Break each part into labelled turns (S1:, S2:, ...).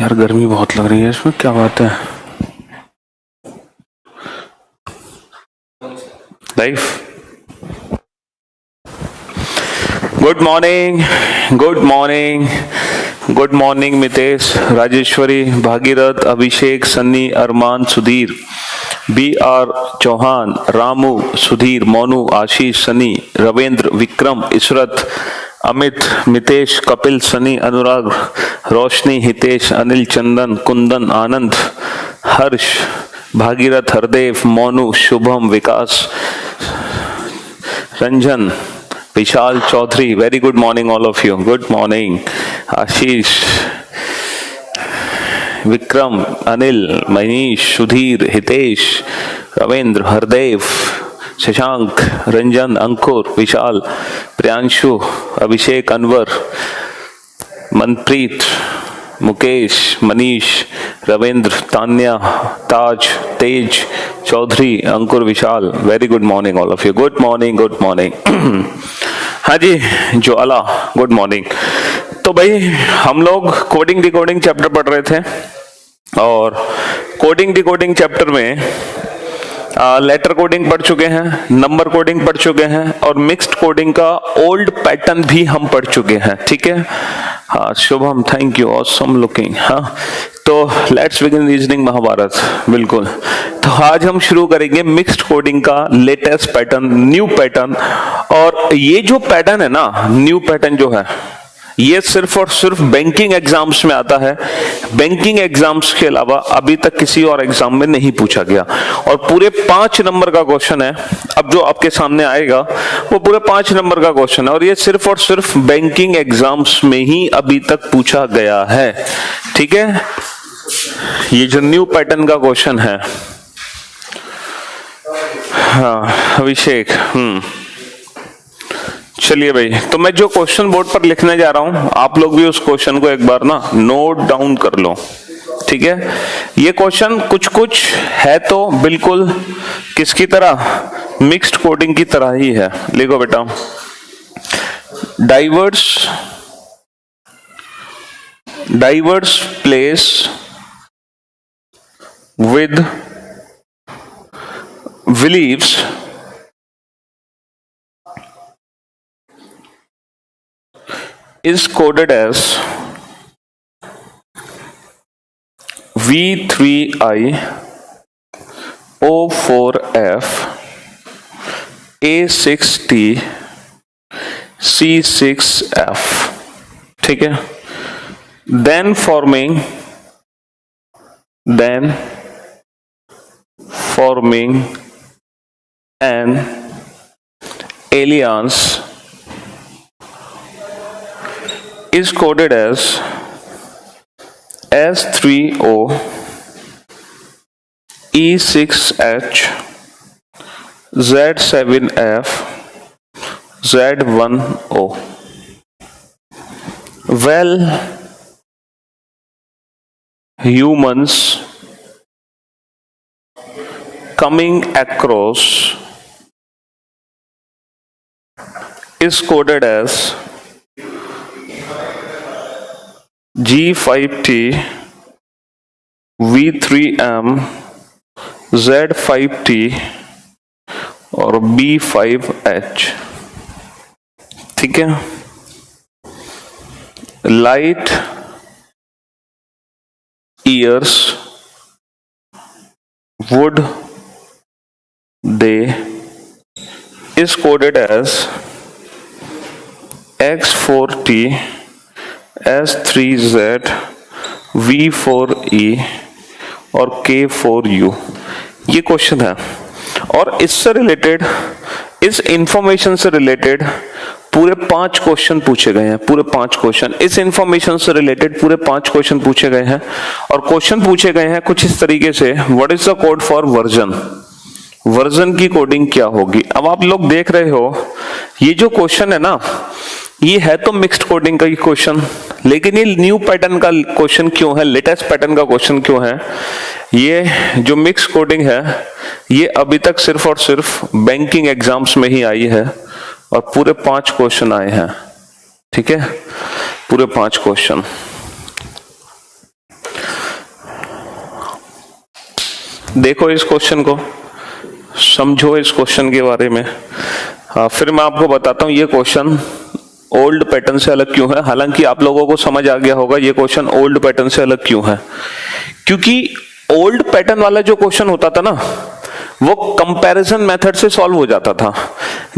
S1: यार गर्मी बहुत लग रही है इसमें, क्या बात है। Life. Good morning, good morning, good morning Mitesh, Rajeshwari, Bhagirath, Abhishek, Sunny, Arman, Sudhir, B R Chauhan, Ramu, Sudhir, Monu, Ashish, Sunny, Ravindra, Vikram, Ishrat, Amit, Mitesh, Kapil, Sunny, Anurag, Roshni, Hitesh, Anil, Chandan, Kundan, Anand, Harsh, Bhagirath, Hardev, Monu, Shubham, Vikas, Ranjan, Vishal, Chaudhary. Very good morning all of you. Good morning Ashish, Vikram, Anil, Manish, Sudhir, Hitesh, Ravindra, Hardev, Shashank, Ranjan, Ankur, Vishal, Priyanshu, Abhishek, Anwar, Manpreet, Mukesh, Manish, Ravindra, Tanya, Taj, Tej, Chaudhary, Ankur, Vishal. Very good morning all of you. Good morning, good morning. हाँ जी ज्वाला, गुड मॉर्निंग। तो भाई हम लोग कोडिंग डिकोडिंग चैप्टर पढ़ रहे थे और कोडिंग डिकोडिंग चैप्टर में लेटर कोडिंग पढ़ चुके हैं, नंबर कोडिंग पढ़ चुके हैं और मिक्स्ड कोडिंग का ओल्ड पैटर्न भी हम पढ़ चुके हैं। ठीक है, हाँ Shubham, thank you, awesome looking. हाँ तो लेट्स बिगिन रीजनिंग महाभारत। बिल्कुल, तो आज हम शुरू करेंगे मिक्स्ड कोडिंग का लेटेस्ट पैटर्न, न्यू पैटर्न। और ये जो पैटर्न है ना, न्यू पैटर्न जो है, ये सिर्फ और सिर्फ बैंकिंग एग्जाम्स में आता है। बैंकिंग एग्जाम्स के अलावा अभी तक किसी और एग्जाम में नहीं पूछा गया और पूरे 5 नंबर का क्वेश्चन है। अब जो आपके सामने आएगा वो पूरे 5 नंबर का क्वेश्चन है और ये सिर्फ और सिर्फ बैंकिंग एग्जाम्स में ही अभी तक पूछा गया है। ठीक है, ये जो न्यू पैटर्न का क्वेश्चन है। हाँ अभिषेक, चलिए भाई, तो मैं जो क्वेश्चन बोर्ड पर लिखने जा रहा हूं आप लोग भी उस क्वेश्चन को एक बार ना नोट डाउन कर लो। ठीक है, ये क्वेश्चन कुछ कुछ है तो बिल्कुल किसकी तरह, मिक्स्ड कोडिंग की तरह ही है। लिखो बेटा, diverse place with beliefs is coded as V3I O4F A6T C6F। ठीक है, then forming an alliance is coded as S3O E6H Z7F Z1O। Well, humans coming across is coded as G5T V3M Z5T और B5H। ठीक है, light years would they is coded as X4T S3Z V4E और K4U। ये question है और इससे related, इस information से रिलेटेड पूरे 5 क्वेश्चन पूछे गए हैं। पूरे 5 क्वेश्चन इस इंफॉर्मेशन से रिलेटेड पूरे 5 क्वेश्चन पूछे गए हैं और क्वेश्चन पूछे गए हैं कुछ इस तरीके से, what is the code for version, version की कोडिंग क्या होगी। अब आप लोग देख रहे हो ये जो क्वेश्चन है ना, ये है तो मिक्स्ड कोडिंग का ही क्वेश्चन, लेकिन ये न्यू पैटर्न का क्वेश्चन क्यों है, लेटेस्ट पैटर्न का क्वेश्चन क्यों है। ये जो मिक्स कोडिंग है ये अभी तक सिर्फ और सिर्फ बैंकिंग एग्जाम्स में ही आई है और पूरे 5 क्वेश्चन आए हैं। ठीक है, पूरे 5 क्वेश्चन। देखो इस क्वेश्चन को, समझो इस क्वेश्चन के बारे में। फिर मैं आपको बताता हूँ ये क्वेश्चन ओल्ड पैटर्न से अलग क्यों है। हालांकि आप लोगों को समझ आ गया होगा ये क्वेश्चन ओल्ड पैटर्न से अलग क्यों है, क्योंकि ओल्ड पैटर्न वाला जो क्वेश्चन होता था ना वो कंपैरिजन मेथड से सॉल्व हो जाता था।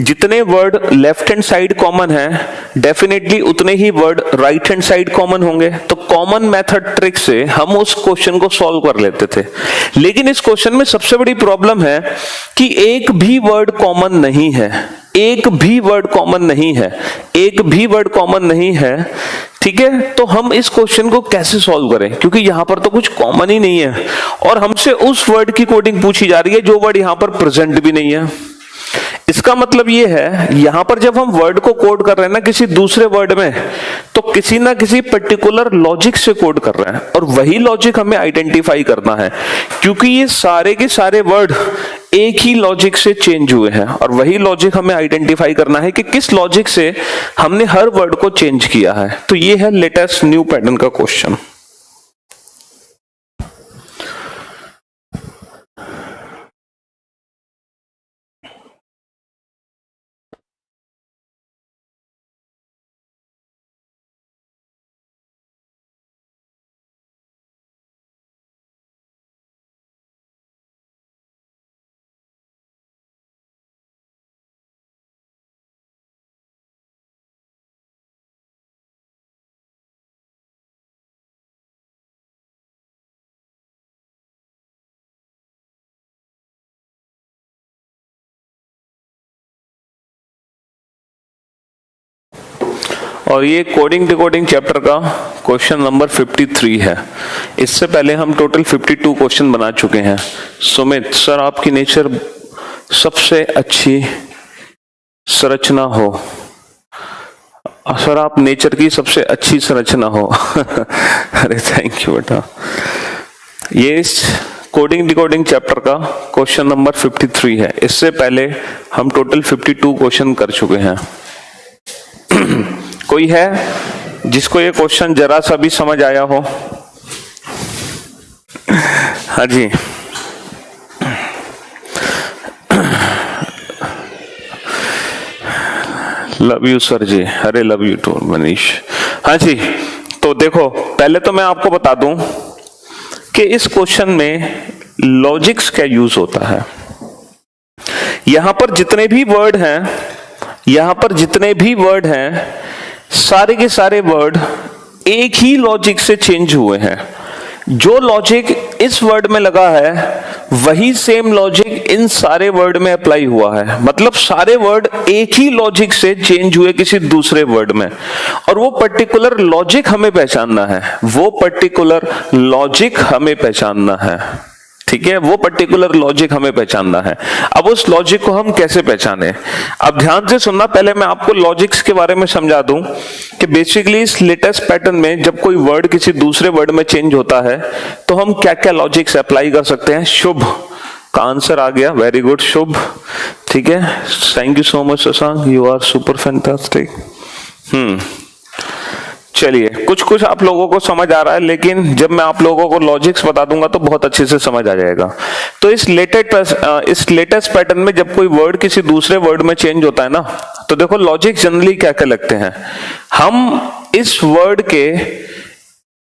S1: जितने word left hand side common है डेफिनेटली उतने ही word right hand side common होंगे, तो कॉमन मेथड ट्रिक से हम उस क्वेश्चन को सॉल्व कर लेते थे। लेकिन इस क्वेश्चन में सबसे बड़ी प्रॉब्लम है कि एक भी वर्ड कॉमन नहीं है, एक भी वर्ड कॉमन नहीं है, एक भी वर्ड कॉमन नहीं है। ठीक है, तो हम इस क्वेश्चन को कैसे सॉल्व करें, क्योंकि यहां पर तो कुछ कॉमन ही नहीं है और हमसे उस वर्ड की कोडिंग पूछी जा रही है जो वर्ड यहां पर प्रेजेंट भी नहीं है। इसका मतलब ये है यहां पर जब हम वर्ड को कोड कर रहे हैं ना किसी दूसरे वर्ड में, तो किसी ना किसी पर्टिकुलर लॉजिक से कोड कर रहे हैं और वही लॉजिक हमें आइडेंटिफाई करना है, क्योंकि ये सारे के सारे वर्ड एक ही लॉजिक से चेंज हुए हैं और वही लॉजिक हमें आइडेंटिफाई करना है कि किस लॉजिक से हमने हर वर्ड को चेंज किया है। तो ये है लेटेस्ट न्यू पैटर्न का क्वेश्चन। और ये कोडिंग डिकोडिंग चैप्टर का क्वेश्चन नंबर 53 है। इससे पहले हम टोटल 52 क्वेश्चन बना चुके हैं। सुमित सर आपकी नेचर सबसे अच्छी संरचना हो, सर आप नेचर की सबसे अच्छी संरचना हो। अरे थैंक यू बेटा। ये इस कोडिंग डिकोडिंग चैप्टर का क्वेश्चन नंबर 53 है। इससे पहले हम टोटल 52 क्वेश्चन कर चुके हैं। कोई है जिसको ये क्वेश्चन जरा सा भी समझ आया हो? हाँ जी, लव यू सर जी। अरे लव यू टू मनीष। हाँ जी, तो देखो पहले तो मैं आपको बता दूं कि इस क्वेश्चन में लॉजिक्स क्या यूज होता है। यहां पर जितने भी वर्ड हैं, यहां पर जितने भी वर्ड हैं, सारे के सारे वर्ड एक ही लॉजिक से चेंज हुए हैं। जो लॉजिक इस वर्ड में लगा है वही सेम लॉजिक इन सारे वर्ड में अप्लाई हुआ है। मतलब सारे वर्ड एक ही लॉजिक से चेंज हुए किसी दूसरे वर्ड में, और वो पर्टिकुलर लॉजिक हमें पहचानना है, वो पर्टिकुलर लॉजिक हमें पहचानना है। ठीक है, वो पर्टिकुलर लॉजिक हमें पहचानना है। अब उस लॉजिक को हम कैसे पहचाने, अब ध्यान से सुनना। पहले मैं आपको लॉजिक्स के बारे में समझा दूं कि बेसिकली इस लेटेस्ट पैटर्न में जब कोई वर्ड किसी दूसरे वर्ड में चेंज होता है तो हम क्या क्या लॉजिक्स अप्लाई कर सकते हैं। शुभ का आंसर आ गया, वेरी गुड शुभ। ठीक है, thank you so much Shashank, you are super fantastic. चलिए, कुछ कुछ आप लोगों को समझ आ रहा है, लेकिन जब मैं आप लोगों को लॉजिक्स बता दूंगा तो बहुत अच्छे से समझ आ जाएगा। तो इस लेटेस्ट पैटर्न में जब कोई वर्ड किसी दूसरे वर्ड में चेंज होता है ना, तो देखो लॉजिक जनरली क्या क्या लगते हैं। हम इस वर्ड के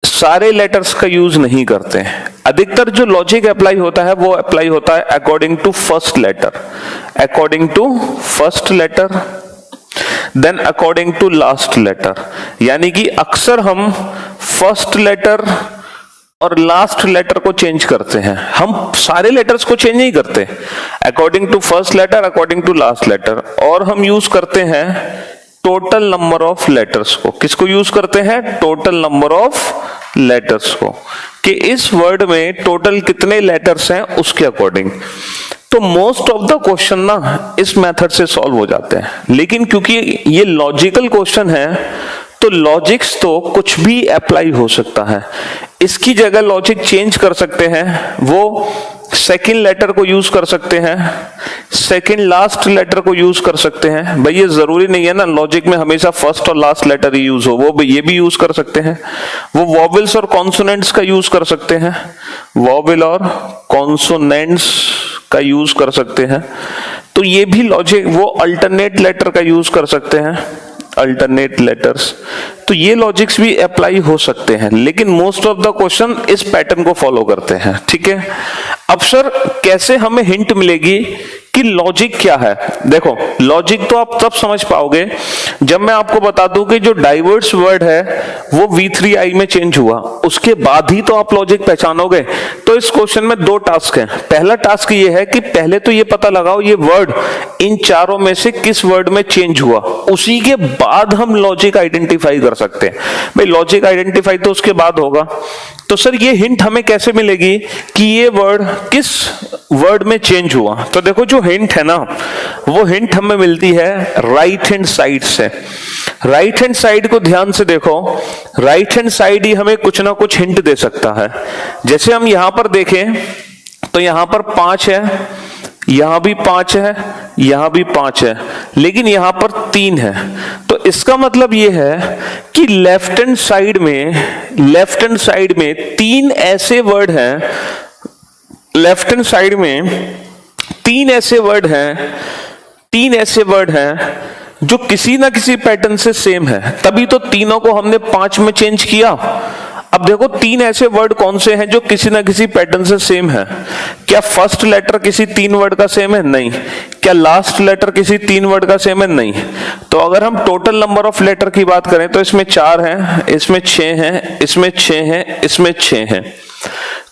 S1: सारे लेटर्स का यूज नहीं करते। अधिकतर जो लॉजिक अप्लाई होता है वो अप्लाई होता है according to first letter, according to first letter, then according to last letter. यानी कि अक्सर हम फर्स्ट लेटर और लास्ट लेटर को चेंज करते हैं, हम सारे लेटर्स को चेंज नहीं करते। According to first letter, according to last letter. और हम यूज करते हैं टोटल नंबर ऑफ लेटर्स को। किसको यूज करते हैं? टोटल नंबर ऑफ लेटर्स को, कि इस वर्ड में टोटल कितने लेटर्स हैं उसके अकॉर्डिंग। तो मोस्ट ऑफ द क्वेश्चन ना इस मेथड से सॉल्व हो जाते हैं। लेकिन क्योंकि ये लॉजिकल क्वेश्चन है तो लॉजिक्स तो कुछ भी अप्लाई हो सकता है। इसकी जगह लॉजिक चेंज कर सकते हैं, वो सेकंड लेटर को यूज कर सकते हैं, सेकंड लास्ट लेटर को यूज कर सकते हैं। भाई ये जरूरी नहीं है ना लॉजिक में हमेशा फर्स्ट और लास्ट लेटर ही यूज हो, वो ये भी यूज कर सकते हैं। वो वॉवेल्स और कॉन्सोनेंट्स का यूज कर सकते हैं, वॉवेल और कॉन्सोनेंट्स का यूज कर सकते हैं। तो ये भी लॉजिक, वो अल्टरनेट लेटर का यूज कर सकते हैं, अल्टरनेट लेटर्स। तो ये लॉजिक्स भी अप्लाई हो सकते हैं, लेकिन मोस्ट ऑफ द क्वेश्चन इस पैटर्न को फॉलो करते हैं। ठीक है, अब सर कैसे हमें हिंट मिलेगी कि लॉजिक क्या है? देखो लॉजिक तो आप तब समझ पाओगे जब मैं आपको बता दूं कि जो डाइवर्स वर्ड है वो V3I में चेंज हुआ, उसके बाद ही तो आप लॉजिक पहचानोगे। तो इस क्वेश्चन में दो टास्क हैं। पहला टास्क ये है कि पहले तो ये पता लगाओ ये वर्ड इन चारों में से किस वर्ड में चेंज हुआ, उसी के बाद हम लॉजिक आइडेंटिफाई कर सकते हैं। भाई लॉजिक आइडेंटिफाई तो उसके बाद होगा। तो सर ये हिंट हमें कैसे मिलेगी कि ये वर्ड किस वर्ड में चेंज हुआ? तो देखो जो हिंट है ना, वो हिंट हमें मिलती है राइट हैंड साइड से। राइट हैंड साइड को ध्यान से देखो, राइट हैंड साइड ही हमें कुछ ना कुछ हिंट दे सकता है। जैसे हम यहां पर देखें तो यहां पर 5 है, यहां भी 5 है, यहां भी 5 है, लेकिन यहां पर 3 है। तो इसका मतलब यह है कि लेफ्ट हैंड साइड में 3 ऐसे वर्ड हैं, लेफ्ट हैंड साइड में 3 ऐसे वर्ड हैं जो किसी ना किसी पैटर्न से सेम है, तभी तो तीनों को हमने 5 में चेंज किया। अब देखो 3 ऐसे वर्ड कौन से हैं जो किसी ना किसी पैटर्न से सेम है? क्या फर्स्ट लेटर किसी 3 वर्ड का सेम है? नहीं। क्या लास्ट लेटर किसी 3 वर्ड का सेम है? नहीं। तो अगर हम टोटल नंबर ऑफ लेटर की बात करें तो इसमें 4 हैं, इसमें 6 हैं, इसमें 6 हैं, इसमें 6 हैं।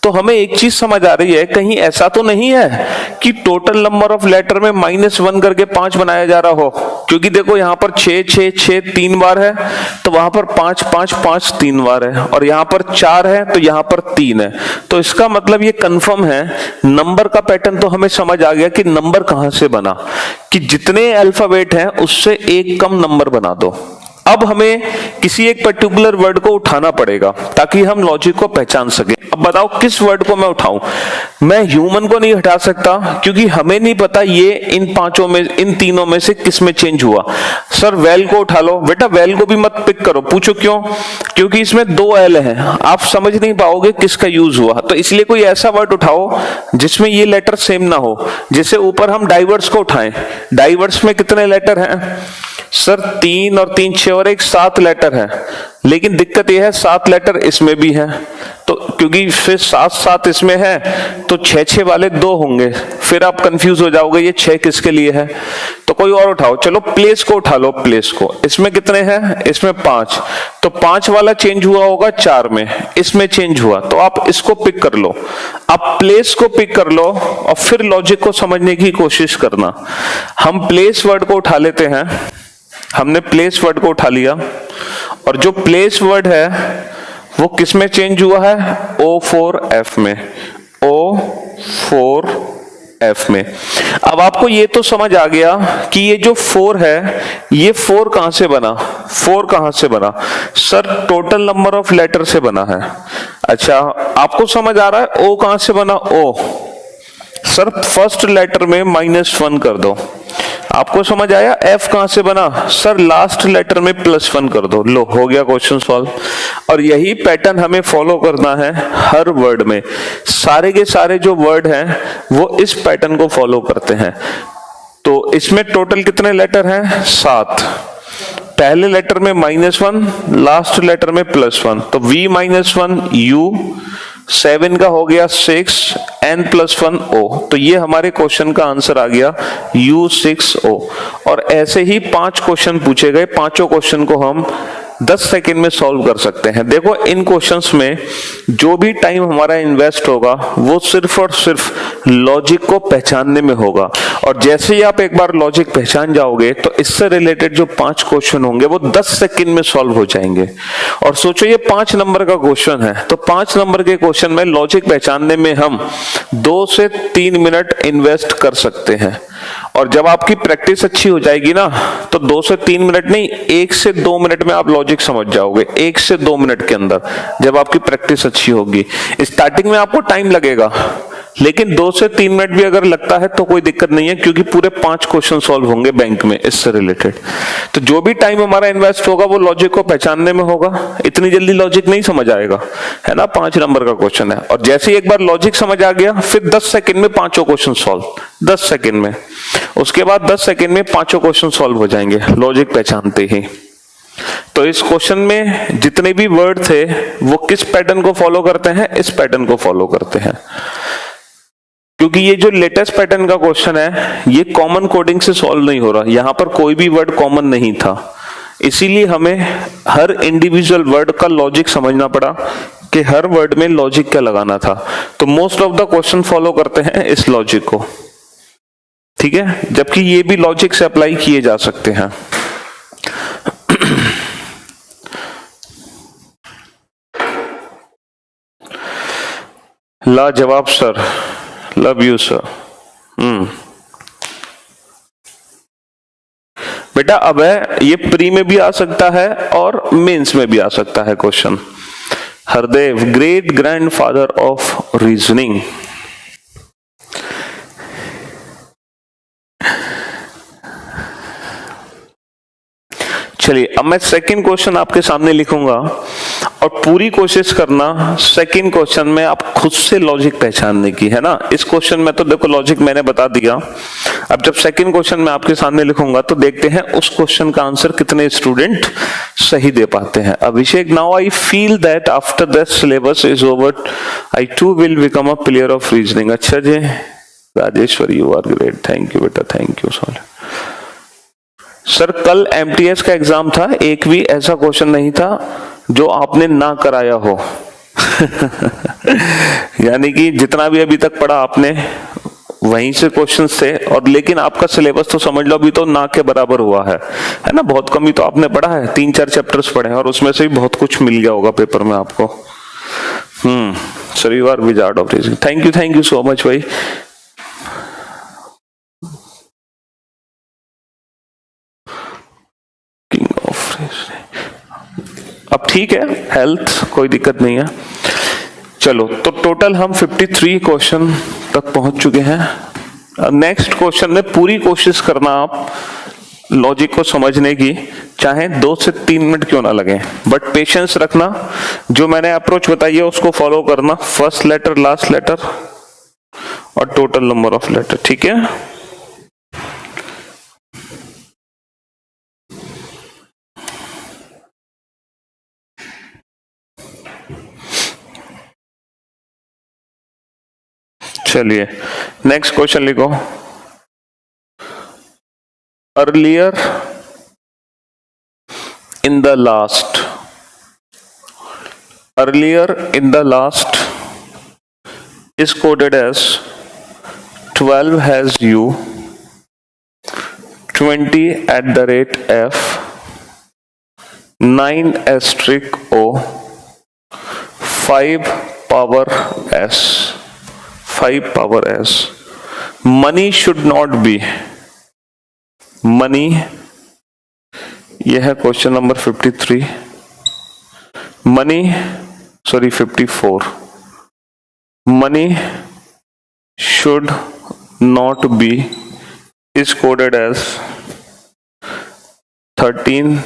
S1: तो हमें एक चीज समझ आ रही है, कहीं ऐसा तो नहीं है कि टोटल नंबर ऑफ लेटर में -1 करके 5 बनाया जा रहा हो, क्योंकि देखो यहां पर 6 6 6 3 बार है, तो वहां पर 5 5 5 3 बार है, और यहां पर 4 है तो यहां पर 3 है। तो इसका मतलब ये कंफर्म है, नंबर का पैटर्न तो हमें समझ आ गया कि नंबर कहां से बना, कि जितने अल्फाबेट हैं उससे एक कम नंबर बना दो। अब हमें किसी एक पर्टिकुलर वर्ड को उठाना पड़ेगा ताकि हम लॉजिक को पहचान सकें। अब बताओ किस वर्ड को मैं उठाऊं? मैं ह्यूमन को नहीं हटा सकता, क्योंकि हमें नहीं पता ये इन तीनों में से किस में चेंज हुआ। सर वेल को उठा लो। बेटा वेल को भी मत पिक करो। पूछो क्यों? क्योंकि इसमें 2 एल हैं, आप समझ नहीं पाओगे किसका यूज हुआ। तो इसलिए कोई ऐसा वर्ड उठाओ जिसमें ये लेटर सेम ना हो। जैसे ऊपर हम डाइवर्स को उठाएं, डाइवर्स में कितने लेटर हैं? सर 3 और 3 6 और 1 7 लेटर है, लेकिन दिक्कत यह है 7 लेटर इसमें भी है, तो क्योंकि फिर 7 7 इसमें है तो 6 6 वाले 2 होंगे, फिर आप कंफ्यूज हो जाओगे ये 6 किसके लिए है। तो कोई और उठाओ। चलो प्लेस को उठा लो। प्लेस को, इसमें कितने हैं? इसमें 5, तो 5 वाला चेंज हुआ होगा 4 में, इसमें चेंज हुआ, तो आप इसको पिक कर लो। आप प्लेस को पिक कर लो और फिर लॉजिक को समझने की कोशिश करना। हम प्लेस वर्ड को उठा लेते हैं। हमने प्लेस वर्ड को उठा लिया, और जो प्लेस वर्ड है वो किस में चेंज हुआ है? O4F में, O4F में। अब आपको ये तो समझ आ गया कि ये जो 4 है, ये 4 कहां से बना? 4 कहां से बना? Sir total number of letter से बना है। अच्छा, आपको समझ आ रहा है O कहां से बना? O। सर फर्स्ट लेटर में -1 कर दो। आपको समझ आया? F कहां से बना? सर लास्ट लेटर में +1 कर दो। लो, हो गया क्वेश्चन सॉल्व। और यही पैटर्न हमें फॉलो करना है हर वर्ड में। सारे के सारे जो वर्ड हैं वो इस पैटर्न को फॉलो करते हैं। तो इसमें टोटल कितने लेटर हैं? 7। पहले लेटर में -1, लास्ट लेटर में +1, तो V-1 U, 7 का हो गया 6, N+1 O। तो ये हमारे क्वेश्चन का आंसर आ गया U6O। और ऐसे ही 5 क्वेश्चन पूछे गए, पांचों क्वेश्चन को हम 10 सेकेंड में सॉल्व कर सकते हैं। देखो इन क्वेश्चंस में जो भी टाइम हमारा इन्वेस्ट होगा वो सिर्फ और सिर्फ लॉजिक को पहचानने में होगा। और जैसे ही आप एक बार लॉजिक पहचान जाओगे तो इससे रिलेटेड जो 5 क्वेश्चन होंगे वो 10 सेकंड में सॉल्व हो जाएंगे। और सोचो ये 5 नंबर का क्वेश्चन है, तो 5 नंबर के क्वेश्चन में लॉजिक पहचानने में हम 2 से 3 मिनट इन्वेस्ट कर सकते हैं। और जब आपकी प्रैक्टिस अच्छी हो जाएगी ना, तो 2 से 3 मिनट नहीं, 1 से 2 मिनट में आप लॉजिक समझ जाओगे। 1 से 2 मिनट के अंदर जब आपकी प्रैक्टिस अच्छी होगी। स्टार्टिंग में आपको टाइम लगेगा, लेकिन 2 से 3 मिनट भी अगर लगता है तो कोई दिक्कत नहीं है, क्योंकि पूरे 5 क्वेश्चन सॉल्व होंगे बैंक में इससे रिलेटेड। तो जो भी टाइम हमारा इन्वेस्ट होगा वो लॉजिक को पहचानने में होगा। इतनी जल्दी लॉजिक नहीं समझ आएगा, है ना। 5 नंबर का क्वेश्चन है, और जैसे ही एक बार लॉजिक समझ आ गया, फिर 10 सेकंड में 5 क्वेश्चन सॉल्व, 10 सेकंड में। उसके बाद 10 सेकंड में 5 क्वेश्चन सॉल्व हो जाएंगे लॉजिक पहचानते ही। तो इस क्वेश्चन में जितने भी वर्ड थे वो किस पैटर्न को फॉलो करते हैं? इस पैटर्न को फॉलो करते हैं। क्योंकि ये जो लेटेस्ट पैटर्न का क्वेश्चन है ये कॉमन कोडिंग से सॉल्व नहीं हो रहा, यहां पर कोई भी वर्ड कॉमन नहीं था, इसीलिए हमें हर इंडिविजुअल वर्ड का लॉजिक समझना पड़ा कि हर वर्ड में लॉजिक क्या लगाना था। तो most of the question follow करते हैं इस लॉजिक को, ठीक है, जबकि ये भी लॉजिक से अप्लाई किए जा सकते हैं। लाजवाब सर, लव यू सर। बेटा अब है ये प्री में भी आ सकता है और मेंस में भी आ सकता है question. Hardev, great grandfather of reasoning. चलिए अब मैं सेकंड क्वेश्चन आपके सामने लिखूंगा और पूरी कोशिश करना सेकंड क्वेश्चन में आप खुद से लॉजिक पहचानने की, है ना। इस क्वेश्चन में तो देखो लॉजिक मैंने बता दिया, अब जब सेकंड क्वेश्चन मैं आपके सामने लिखूंगा तो देखते हैं उस क्वेश्चन का आंसर कितने स्टूडेंट सही दे पाते हैं। Abhishek, now I feel that after this syllabus is over I too will become a player of reasoning. अच्छा ji, Rajeshwari you are great, thank you बेटा, थैंक यू सर। कल एमटीएस का एग्जाम था, एक भी ऐसा क्वेश्चन नहीं था जो आपने ना कराया हो। यानी कि जितना भी अभी तक पढ़ा आपने वहीं से क्वेश्चंस थे, और लेकिन आपका सिलेबस तो समझ लो अभी तो ना के बराबर हुआ है ना। बहुत कम ही तो आपने पढ़ा है, 3-4 चैप्टर्स पढ़े हैं और उसमें से भी बहुत कुछ मिल गया होगा पेपर में आपको। Sir you are wizard of reasoning, thank you so much भाई। अब ठीक है, हेल्थ कोई दिक्कत नहीं है। चलो तो टोटल हम 53 क्वेश्चन तक पहुंच चुके हैं। नेक्स्ट क्वेश्चन में पूरी कोशिश करना आप लॉजिक को समझने की, चाहे 2 से 3 मिनट क्यों ना लगे, बट पेशेंस रखना। जो मैंने अप्रोच बताई है उसको फॉलो करना, फर्स्ट लेटर, लास्ट लेटर और टोटल नंबर ऑफ लेटर, ठीक है। चलिए नेक्स्ट क्वेश्चन लिखो। Earlier in the last, earlier in the last is coded as 12 has u, 20 at the rate f, 9 asterisk o, 5 power s, 5 power s. Money should not be, money, यह है question number 53, money sorry 54, money should not be is coded as $13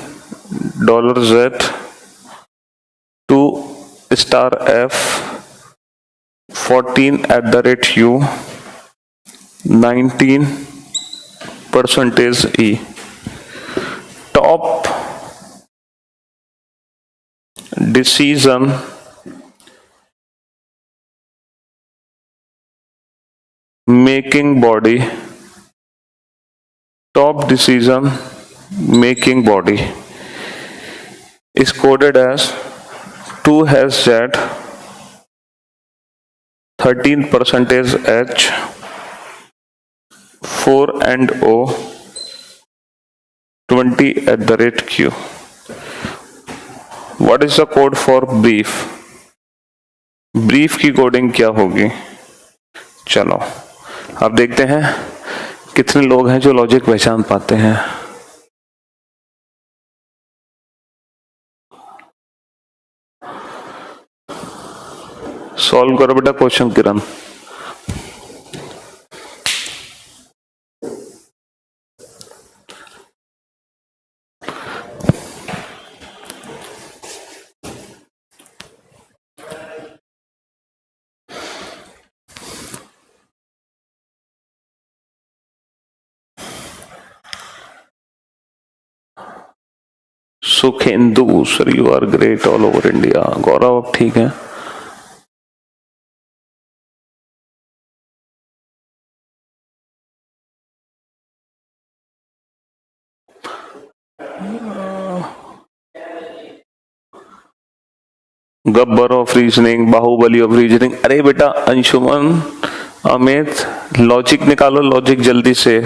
S1: 2 star f, 14 at the rate u, 19% e. Top decision making body, top decision making body is coded as 2 has z, 13% h, 4 and O 20@Q. What is the code for brief? Brief की coding क्या होगी? चलो अब देखते हैं कितने लोग हैं जो लॉजिक पहचान पाते हैं। सॉल्व करो बेटा question Kiran. Sukhendu sir you are great all over India. Gaurav अब ठीक है। Gabbar of reasoning, Baahubali of reasoning. अरे बेटा अंशुमन अमित लॉजिक निकालो, लॉजिक जल्दी से।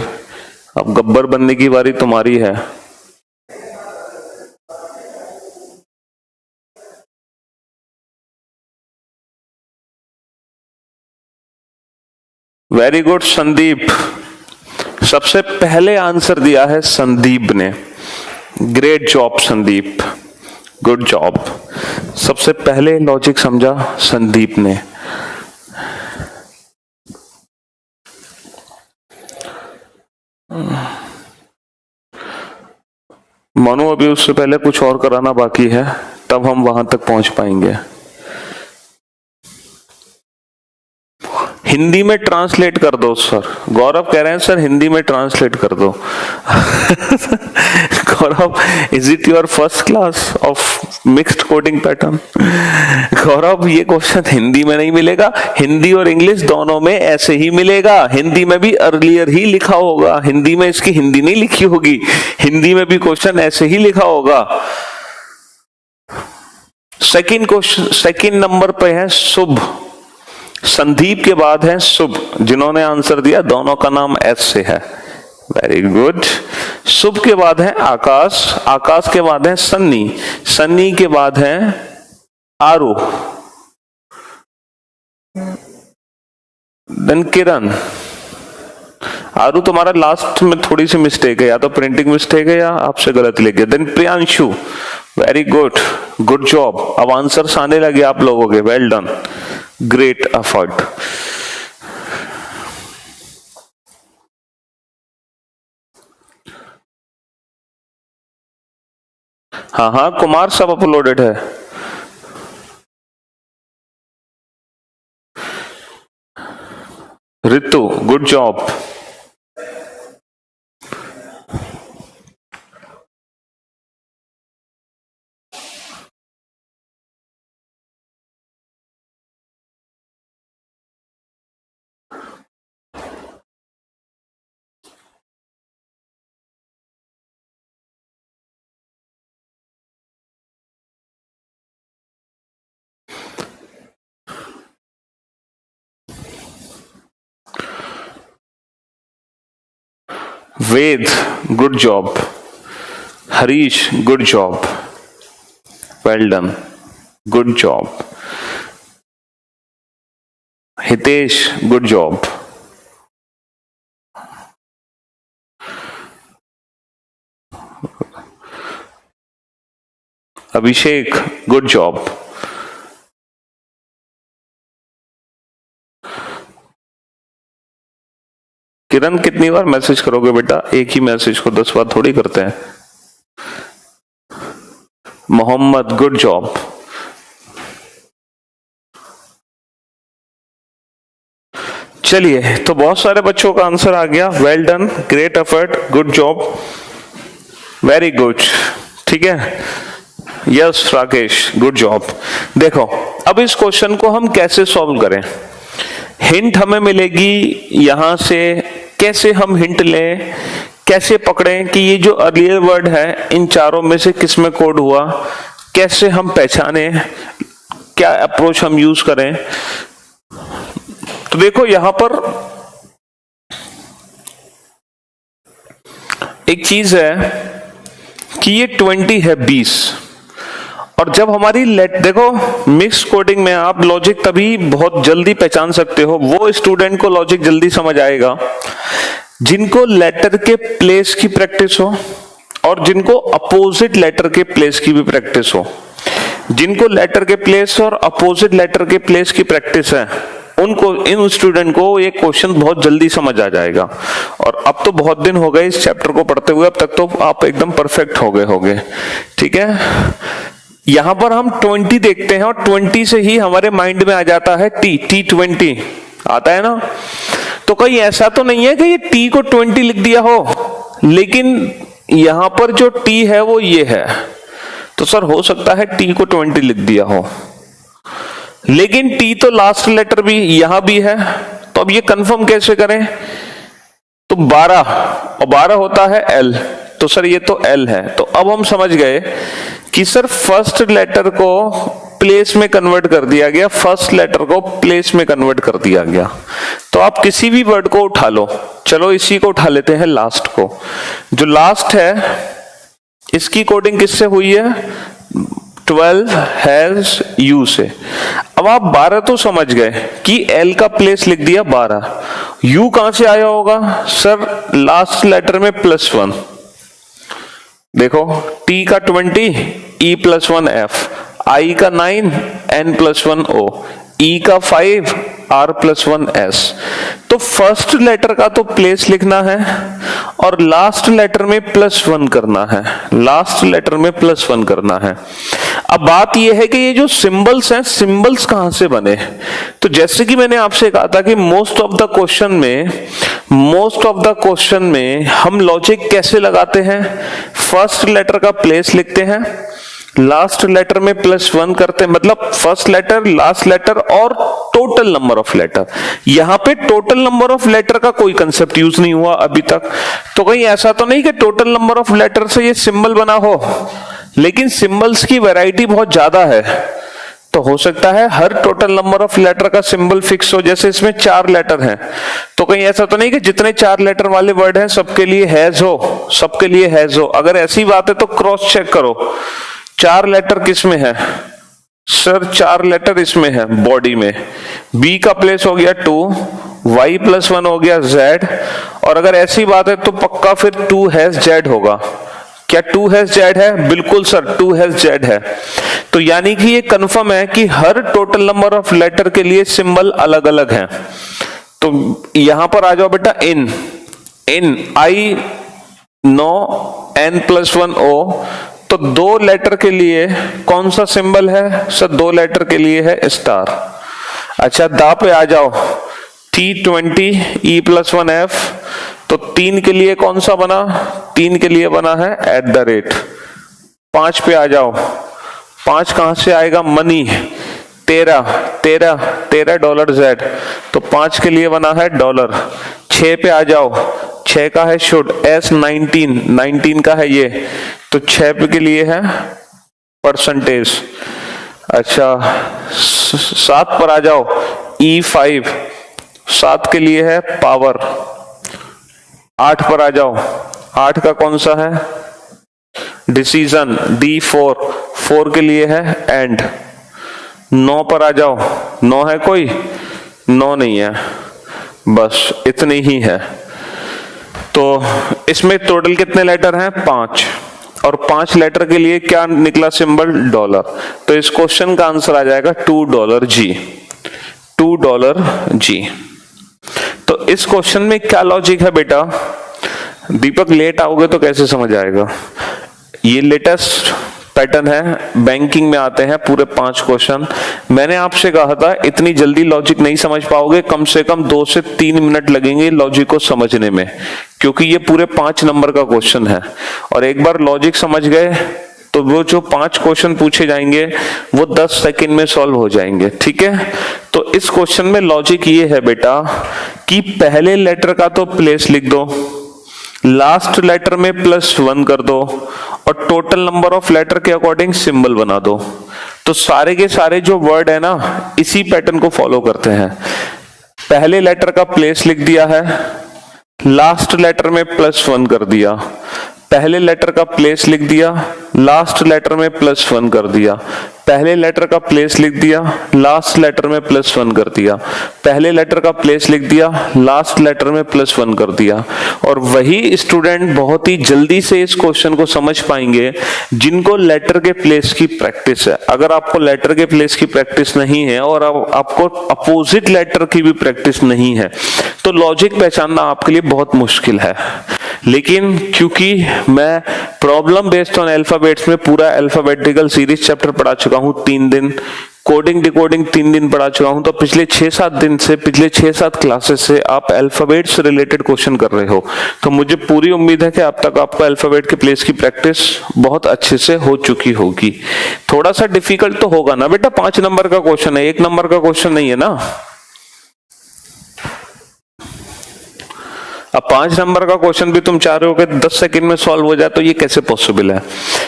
S1: अब गब्बर बनने की बारी तुम्हारी है। वेरी गुड संदीप, सबसे पहले आंसर दिया है संदीप ने। Great job Sandeep, good job. सबसे पहले लॉजिक समझा संदीप ने। मनु अभी उससे पहले कुछ और कराना बाकी है, तब हम वहां तक पहुंच पाएंगे। हिंदी में ट्रांसलेट कर दो सर। गौरव कह रहे हैं सर हिंदी में ट्रांसलेट कर दो। Gaurav is it your first class of mixed coding pattern? Gaurav ये क्वेश्चन हिंदी में नहीं मिलेगा, हिंदी और इंग्लिश दोनों में ऐसे ही मिलेगा। हिंदी में भी अर्लियर ही लिखा होगा, हिंदी में इसकी हिंदी नहीं लिखी होगी, हिंदी में भी क्वेश्चन ऐसे ही लिखा होगा। सेकंड क्वेश्चन, सेकंड नंबर पे है शुभ। संदीप के बाद है शुभ। जिन्होंने आंसर दिया दोनों का नाम एस से है। Very good. शुभ के बाद है आकाश, आकाश के बाद है सन्नी, सन्नी के बाद है आरू, देन किरण। आरू तुम्हारा लास्ट में थोड़ी सी मिस्टेक है, या तो प्रिंटिंग मिस्टेक है या आपसे गलत लिख गया। Then Priyanshu, very good, good job. अब आंसर्स आने लगे आप लोगों के, वेल डन, ग्रेट एफर्ट। हाँ हाँ कुमार सब अपलोडेड है। Ritu good job. Ved good job. Harish good job, well done, good job. Hitesh good job. Abhishek good job. Kiran कितनी बार मैसेज करोगे बेटा? एक ही मैसेज को 10 बार थोड़ी करते हैं। Mohammad good job. चलिए तो बहुत सारे बच्चों का आंसर आ गया। Well done, great effort, good job, very good. ठीक है, यस राकेश गुड जॉब। देखो अब इस क्वेश्चन को हम कैसे सॉल्व करें। हिंट हमें मिलेगी यहां से। कैसे हम हिंट लें, कैसे पकड़ें कि ये जो अर्लियर वर्ड है इन चारों में से किस में कोड हुआ, कैसे हम पहचाने, क्या अप्रोच हम यूज करें। तो देखो यहां पर एक चीज है कि ये 20 है 20, और जब हमारी देखो मिक्स कोडिंग में आप लॉजिक तभी बहुत जल्दी पहचान सकते हो, वो स्टूडेंट को लॉजिक जल्दी समझ आएगा जिनको लेटर के प्लेस की प्रैक्टिस हो और जिनको अपोजिट लेटर के प्लेस की भी प्रैक्टिस हो। जिनको लेटर के प्लेस और अपोजिट लेटर के प्लेस की प्रैक्टिस है उनको, इन स्टूडेंट को ये क्वेश्चन बहुत जल्दी समझ आ जाएगा। और अब तो बहुत दिन हो गए इस चैप्टर को पढ़ते हुए, अब तक तो आप एकदम परफेक्ट हो गए होंगे। ठीक है, यहां पर हम 20 देखते हैं और 20 से ही हमारे माइंड में आ जाता है T20 आता है ना। तो कहीं ऐसा तो नहीं है कि ये T को 20 लिख दिया हो, लेकिन यहां पर जो T है वो ये है, तो सर हो सकता है T को 20 लिख दिया हो, लेकिन T तो लास्ट लेटर भी यहां भी है, तो अब ये कंफर्म कैसे करें? तो 12 और 12 होता है L, तो सर ये तो L है। तो अब हम समझ गए कि सर फर्स्ट लेटर को प्लेस में कन्वर्ट कर दिया गया, फर्स्ट लेटर को प्लेस में कन्वर्ट कर दिया गया। तो आप किसी भी वर्ड को उठा लो, चलो इसी को उठा लेते हैं, लास्ट को। जो लास्ट है इसकी कोडिंग किससे हुई है? 12 हैज यू से। अब आप 12 तो समझ गए कि L का प्लेस लिख दिया 12, U कहां से आया होगा? सर लास्ट लेटर में +1, देखो T का 20, E +1 F, I का 9, N +1 O, E का 5, R +1 S। तो फर्स्ट लेटर का तो प्लेस लिखना है और लास्ट लेटर में +1 करना है, लास्ट लेटर में +1 करना है। अब बात यह है कि ये जो सिंबल्स हैं, सिंबल्स कहां से बने? तो जैसे कि मैंने आपसे कहा था कि मोस्ट ऑफ द क्वेश्चन में हम लॉजिक कैसे लगाते हैं? फर्स्ट लेटर का प्लेस लिखते हैं, लास्ट लेटर में +1 करते हैं, मतलब फर्स्ट लेटर, लास्ट लेटर और टोटल नंबर ऑफ लेटर। यहां पे टोटल नंबर ऑफ लेटर का कोई कंसेप्ट यूज नहीं हुआ अभी तक। तो कहीं ऐसा तो नहीं कि टोटल नंबर ऑफ लेटर से ये सिंबल बना हो, लेकिन सिंबल्स की वैरायटी बहुत ज्यादा है। तो हो सकता है हर टोटल नंबर ऑफ लेटर का सिंबल फिक्स हो, जैसे इसमें 4 लेटर हैं, तो कहीं ऐसा तो नहीं कि जितने 4 लेटर वाले वर्ड हैं सबके लिए हैज हो, सबके लिए हैज हो। अगर ऐसी बात है तो क्रॉस चेक करो, 4 लेटर किस में है? सर 4 लेटर इसमें है बॉडी में। B का प्लेस हो गया 2, Y +1 हो गया Z, और अगर ऐसी बात है तो पक्का फिर 2 हैज Z होगा। क्या 2 हैज Z है? बिल्कुल सर 2 हैज Z है। तो यानी कि ये कंफर्म है कि हर टोटल नंबर ऑफ लेटर के लिए सिंबल अलग अलग हैं। तो यहां पर आ जाओ बेटा, इन I 9 N +1 O। तो 2 लेटर के लिए कौन सा सिंबल है? सर 2 लेटर के लिए है स्टार। अच्छा दा पे आ जाओ, T20 E +1 F। तो 3 के लिए कौन सा बना? 3 के लिए बना है @ 5 पे आ जाओ, 5 कहां से आएगा? मनी, 13 डॉलर Z, तो 5 के लिए बना है डॉलर। 6 पे आ जाओ, 6 का है शुड, S 19 का है ये, तो 6 के लिए है परसेंटेज। अच्छा 7 पर आ जाओ, E5, 7 के लिए है पावर। 8 पर आ जाओ, 8 का कौन सा है? डिसीजन, D4, 4 के लिए है एंड। 9 पर आ जाओ, 9 है कोई? 9 नहीं है, बस इतनी ही है। तो इसमें टोटल कितने लेटर हैं? 5, और 5 लेटर के लिए क्या निकला सिंबल? डॉलर। तो इस क्वेश्चन का आंसर आ जाएगा $2G, $2G। तो इस क्वेश्चन में क्या लॉजिक है बेटा? दीपक लेट आओगे तो कैसे समझ आएगा? ये लेटेस्ट पैटर्न है, बैंकिंग में आते हैं पूरे 5 क्वेश्चन। मैंने आपसे कहा था इतनी जल्दी लॉजिक नहीं समझ पाओगे, कम से कम 2 से 3 मिनट लगेंगे लॉजिक को समझने में, क्योंकि ये पूरे 5 नंबर का क्वेश्चन है। और एक बार लॉजिक समझ गए तो वो जो 5 क्वेश्चन पूछे जाएंगे वो 10 सेकंड में सॉल्व हो जाएंगे। ठीक है, तो इस क्वेश्चन में लॉजिक ये है बेटा कि पहले लेटर का तो प्लेस लिख दो, लास्ट लेटर में +1 कर दो, और टोटल नंबर ऑफ लेटर के अकॉर्डिंग सिंबल बना दो। तो सारे के सारे जो वर्ड है ना, इसी पैटर्न को फॉलो करते हैं। पहले लेटर का प्लेस लिख दिया है, लास्ट लेटर में +1 कर दिया, पहले लेटर का प्लेस लिख दिया, लास्ट लेटर में +1 कर दिया, पहले लेटर का प्लेस लिख दिया, लास्ट लेटर में +1 कर दिया, पहले लेटर का प्लेस लिख दिया, लास्ट लेटर में +1 कर दिया। और वही स्टूडेंट बहुत ही जल्दी से इस क्वेश्चन को समझ पाएंगे जिनको लेटर के प्लेस की प्रैक्टिस है। अगर आपको लेटर के प्लेस की प्रैक्टिस नहीं है और आपको अपोजिट लेटर की भी प्रैक्टिस नहीं है तो लॉजिक पहचानना आपके लिए बहुत मुश्किल है। लेकिन क्योंकि मैं प्रॉब्लम बेस्ड ऑन अल्फाबेट्स में पूरा अल्फाबेटिकल सीरीज चैप्टर पढ़ा चुका हूं 3 दिन, कोडिंग डिकोडिंग 3 दिन पढ़ा चुका हूं, तो पिछले 6-7 दिन से, पिछले 6-7 क्लासेस से आप अल्फाबेट से रिलेटेड क्वेश्चन कर रहे हो, तो मुझे पूरी उम्मीद है कि अब तक आपको अल्फाबेट के प्लेस की प्रैक्टिस बहुत अच्छे से हो चुकी होगी। थोड़ा सा डिफिकल्ट तो होगा ना बेटा, 5 नंबर का क्वेश्चन है, 1 नंबर का क्वेश्चन नहीं है ना। अब 5 नंबर का क्वेश्चन भी तुम चाह रहे हो कि 10 सेकंड में सॉल्व हो जाए, तो ये कैसे पॉसिबल है।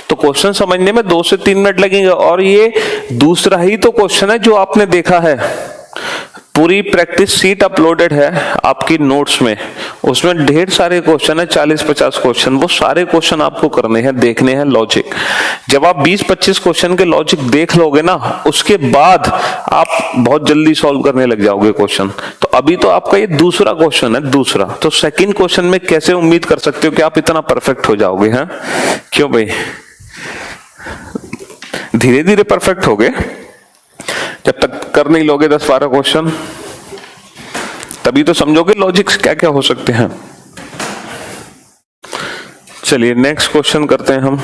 S1: तो क्वेश्चन समझने में 2 से 3 मिनट लगेंगे। और ये दूसरा ही तो क्वेश्चन है जो आपने देखा है। पूरी प्रैक्टिस सीट अपलोडेड है आपकी नोट्स में, उसमें ढेर सारे क्वेश्चन है, 40-50 क्वेश्चन। वो सारे क्वेश्चन आपको करने हैं, देखने हैं लॉजिक। जब आप 20-25 क्वेश्चन के लॉजिक देख लोगे ना, उसके बाद आप बहुत जल्दी सॉल्व करने लग जाओगे क्वेश्चन। तो अभी तो आपका ये दूसरा क्वेश्चन है, दूसरा। तो सेकंड क्वेश्चन में कैसे उम्मीद कर सकते हो कि आप इतना परफेक्ट हो जाओगे? हैं क्यों भाई? धीरे धीरे परफेक्ट होगे। जब तक कर नहीं लोगे 10-12 क्वेश्चन, तभी तो समझोगे लॉजिक्स क्या क्या हो सकते हैं। चलिए नेक्स्ट क्वेश्चन करते हैं हम,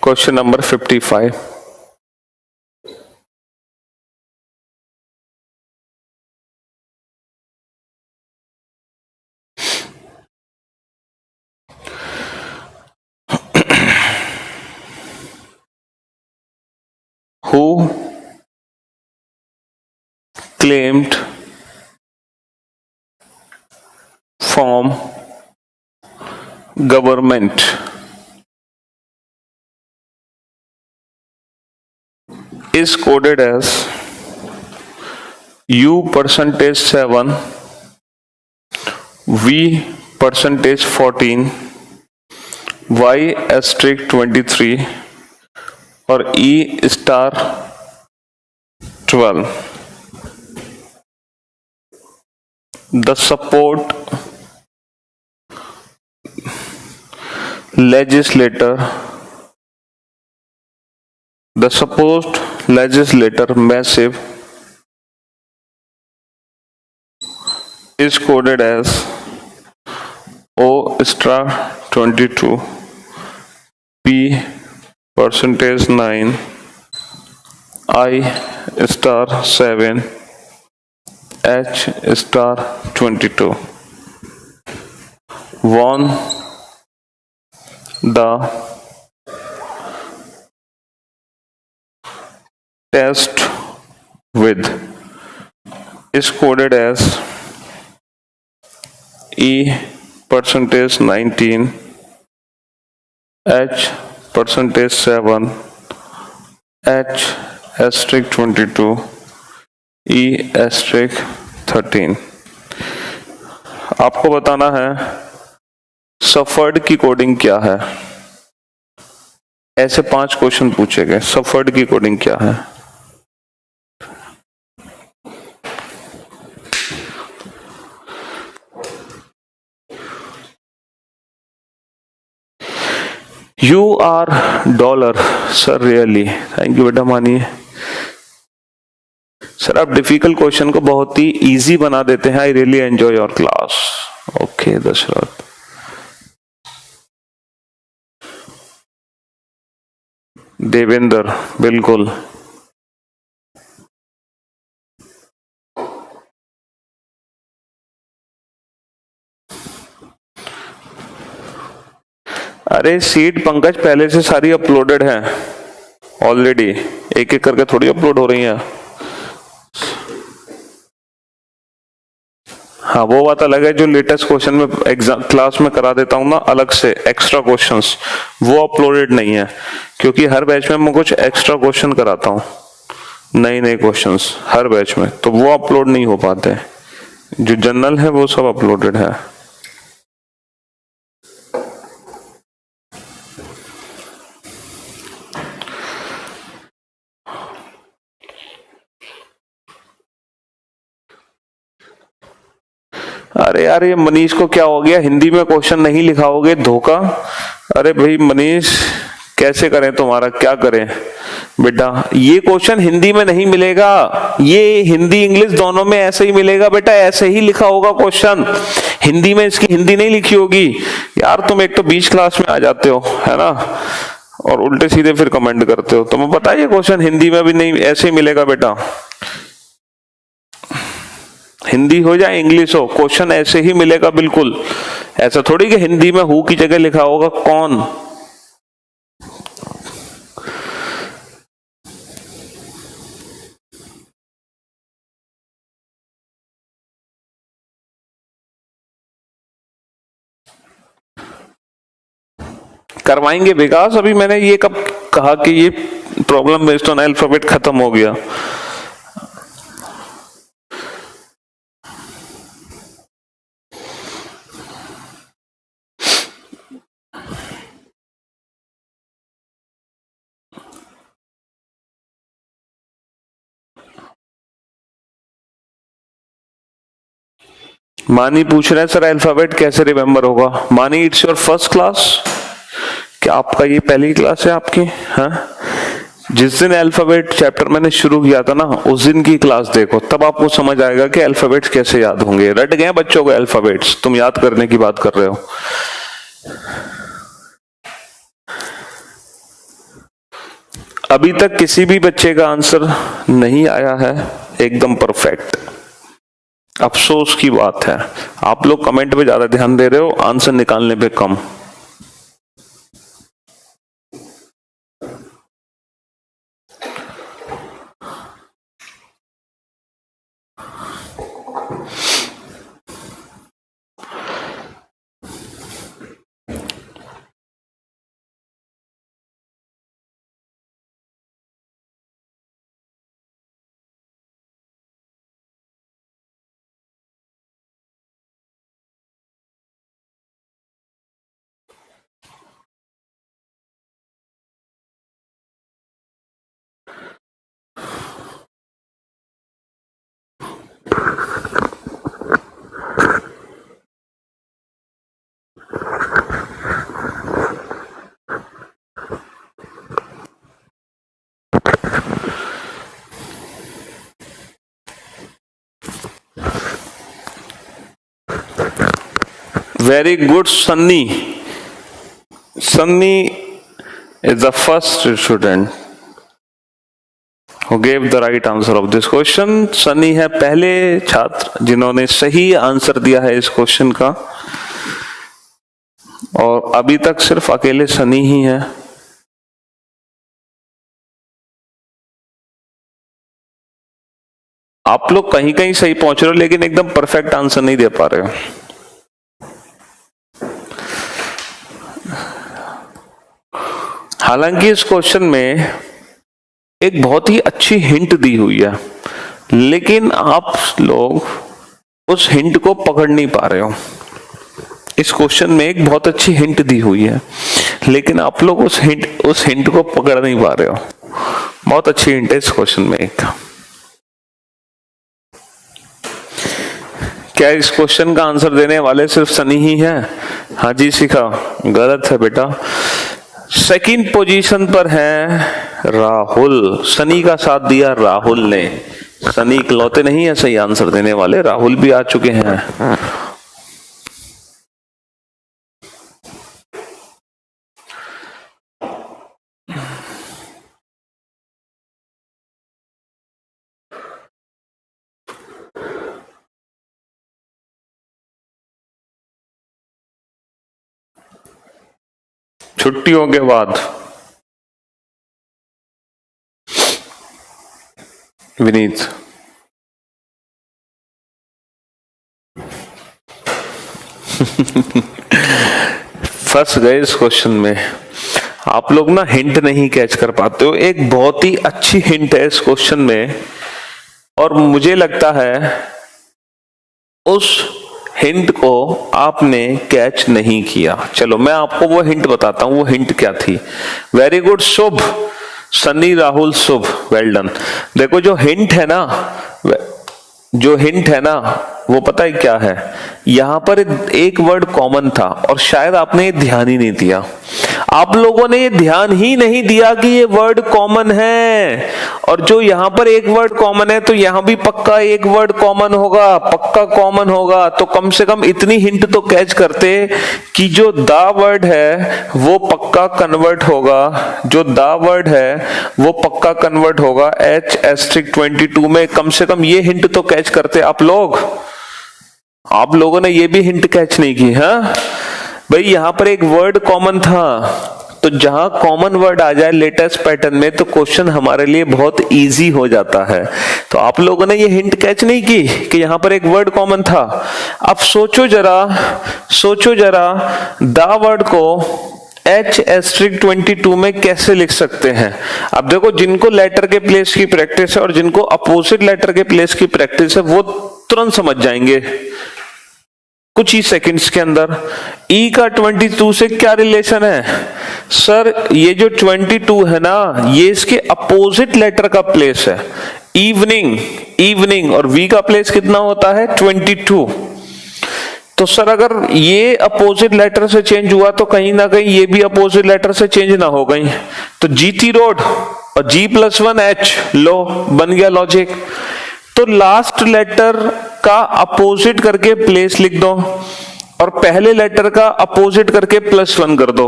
S1: question number 55। Who claimed from government is coded as U%7, V%14, Y*23 और E*12. The supposed legislator massive is coded as O*22, P%9, I*7, H*22. Won the test with is coded as E%19, H%7, H*22, E*13. आपको बताना है suffered की coding क्या है। ऐसे 5 question पूछे गए, सफर्ड की कोडिंग क्या है। You are dollar, sir really, thank you बेटा मानिए। सर आप डिफिकल्ट क्वेश्चन को बहुत ही इजी बना देते हैं। I really enjoy your class. Okay Dashrath, Devendra बिल्कुल। अरे सीट पंकज पहले से सारी अपलोडेड है ऑलरेडी, एक एक करके थोड़ी अपलोड हो रही है। हाँ वो बात अलग है, जो लेटेस्ट क्वेश्चन में एग्जाम क्लास में करा देता हूँ ना अलग से एक्स्ट्रा क्वेश्चंस, वो अपलोडेड नहीं है, क्योंकि हर बैच में मैं कुछ एक्स्ट्रा क्वेश्चन कराता हूँ, नए नए क्वेश्चंस हर बैच में, तो वो अपलोड नहीं हो पाते। जो जर्नल है वो सब अपलोडेड है। अरे यार ये मनीष को क्या हो गया, हिंदी में क्वेश्चन नहीं लिखाओगे, धोखा। अरे भाई मनीष कैसे करें, तुम्हारा क्या करें बेटा, ये क्वेश्चन हिंदी में नहीं मिलेगा, ये हिंदी इंग्लिश दोनों में ऐसे ही मिलेगा बेटा, ऐसे ही लिखा होगा क्वेश्चन, हिंदी में इसकी हिंदी नहीं लिखी होगी। यार तुम एक तो 20 क्लास में आ जाते हो है ना, और उल्टे सीधे फिर कमेंट करते हो। तुम्हें पता है ये क्वेश्चन हिंदी में भी नहीं ऐसे ही मिलेगा बेटा, हिंदी हो या इंग्लिश हो क्वेश्चन ऐसे ही मिलेगा बिल्कुल। ऐसा थोड़ी कि हिंदी में हु की जगह लिखा होगा कौन। करवाएंगे विकास, अभी मैंने ये कब कहा कि ये प्रॉब्लम बेस्ड ऑन अल्फाबेट खत्म हो गया। मानी पूछ रहे हैं सर अल्फाबेट कैसे रिमेम्बर होगा। मानी इट्स योर फर्स्ट क्लास, क्या आपका ये पहली क्लास है आपकी? हाँ, जिस दिन अल्फाबेट चैप्टर मैंने शुरू किया था ना उस दिन की क्लास देखो, तब आपको समझ आएगा कि अल्फाबेट्स कैसे याद होंगे। रट गए बच्चों को अल्फाबेट्स, तुम याद करने की बात कर रहे हो। अभी तक किसी भी बच्चे का आंसर नहीं आया है एकदम परफेक्ट, अफसोस की बात है। आप लोग कमेंट पे ज्यादा ध्यान दे रहे हो, आंसर निकालने पे कम। Very good, Sunny. Sunny is the first student who gave the right answer of this question. Sunny है पहले छात्र जिन्होंने सही आंसर दिया है इस क्वेश्चन का, और अभी तक सिर्फ अकेले सनी ही है। आप लोग कहीं कहीं सही पहुंच रहे हो लेकिन एकदम परफेक्ट आंसर नहीं दे पा रहे हो। हालांकि इस क्वेश्चन में एक बहुत ही अच्छी हिंट दी हुई है, लेकिन आप लोग उस हिंट को पकड़ नहीं पा रहे हो। इस क्वेश्चन में एक बहुत अच्छी हिंट दी हुई है, लेकिन आप लोग उस हिंट को पकड़ नहीं पा रहे हो। बहुत अच्छी हिंट है इस क्वेश्चन में एक। क्या इस क्वेश्चन का आंसर देने वाले सिर्फ सनी ही है? हाँ जी शिखा, गलत है बेटा। सेकंड पोजीशन पर है राहुल, सनी का साथ दिया राहुल ने। सनी इकलौते नहीं है सही आंसर देने वाले, राहुल भी आ चुके हैं। छुट्टियों के बाद विनीत फंस गए इस क्वेश्चन में। आप लोग ना हिंट नहीं कैच कर पाते हो। एक बहुत ही अच्छी हिंट है इस क्वेश्चन में, और मुझे लगता है उस हिंट को आपने कैच नहीं किया। चलो मैं आपको वो हिंट बताता हूं, वो हिंट क्या थी। वेरी गुड शुभ, सनी राहुल शुभ, वेल डन। देखो जो हिंट है ना, जो हिंट है ना वो पता है क्या है, यहां पर एक वर्ड कॉमन था और शायद आपने ये ध्यान ही नहीं दिया। आप लोगों ने ये ध्यान ही नहीं दिया कि ये वर्ड कॉमन है, और जो यहां पर एक वर्ड कॉमन है तो यहां भी पक्का एक वर्ड कॉमन होगा, पक्का कॉमन होगा। तो कम से कम इतनी हिंट तो कैच करते कि जो द वर्ड है वो पक्का कन्वर्ट होगा, जो द वर्ड है वो पक्का कन्वर्ट होगा H*22 में। कम से कम ये हिंट तो कैच करते आप लोग। आप लोगों ने ये भी हिंट कैच नहीं की। हाँ भाई, यहां पर एक वर्ड कॉमन था, तो जहां कॉमन वर्ड आ जाए लेटेस्ट पैटर्न में तो क्वेश्चन हमारे लिए बहुत इजी हो जाता है। तो आप लोगों ने ये हिंट कैच नहीं की कि यहां पर एक वर्ड कॉमन था। अब सोचो जरा, सोचो जरा, द वर्ड को H*22 में कैसे लिख सकते हैं। अब देखो, जिनको लेटर के प्लेस की प्रैक्टिस है और जिनको अपोजिट लेटर के प्लेस की प्रैक्टिस है वो तुरंत समझ जाएंगे कुछ ही सेकंड्स के अंदर। ई का 22 से क्या रिलेशन है सर? ये जो 22 है ना, ये इसके अपोजिट लेटर का प्लेस है। इवनिंग, इवनिंग, और वी का प्लेस कितना होता है? 22। तो सर अगर ये अपोजिट लेटर से चेंज हुआ तो कहीं ना कहीं ये भी अपोजिट लेटर से चेंज ना हो गई। तो GT रोड और G+1H, लो बन गया लॉजिक। तो लास्ट लेटर का अपोजिट करके प्लेस लिख दो और पहले लेटर का अपोजिट करके +1 कर दो।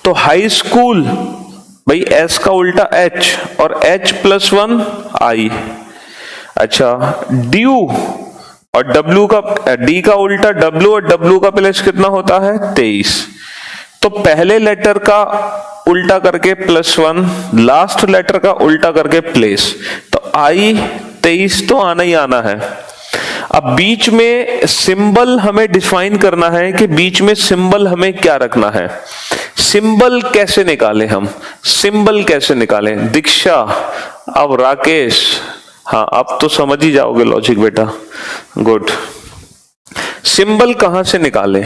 S1: तो हाई स्कूल, भाई S का उल्टा H और H+1 I। अच्छा, ड्यू और W का, D का उल्टा W और W का प्लेस कितना होता है? 23। तो पहले लेटर का उल्टा करके +1, लास्ट लेटर का उल्टा करके प्लेस। तो I 23 तो आना ही आना है। अब बीच में सिंबल हमें डिफाइन करना है कि बीच में सिंबल हमें क्या रखना है। सिंबल कैसे निकालें हम? सिंबल कैसे निकालें? दीक्षा, अब राकेश, हाँ अब तो समझ ही जाओगे लॉजिक बेटा, गुड। सिंबल कहां से निकालें?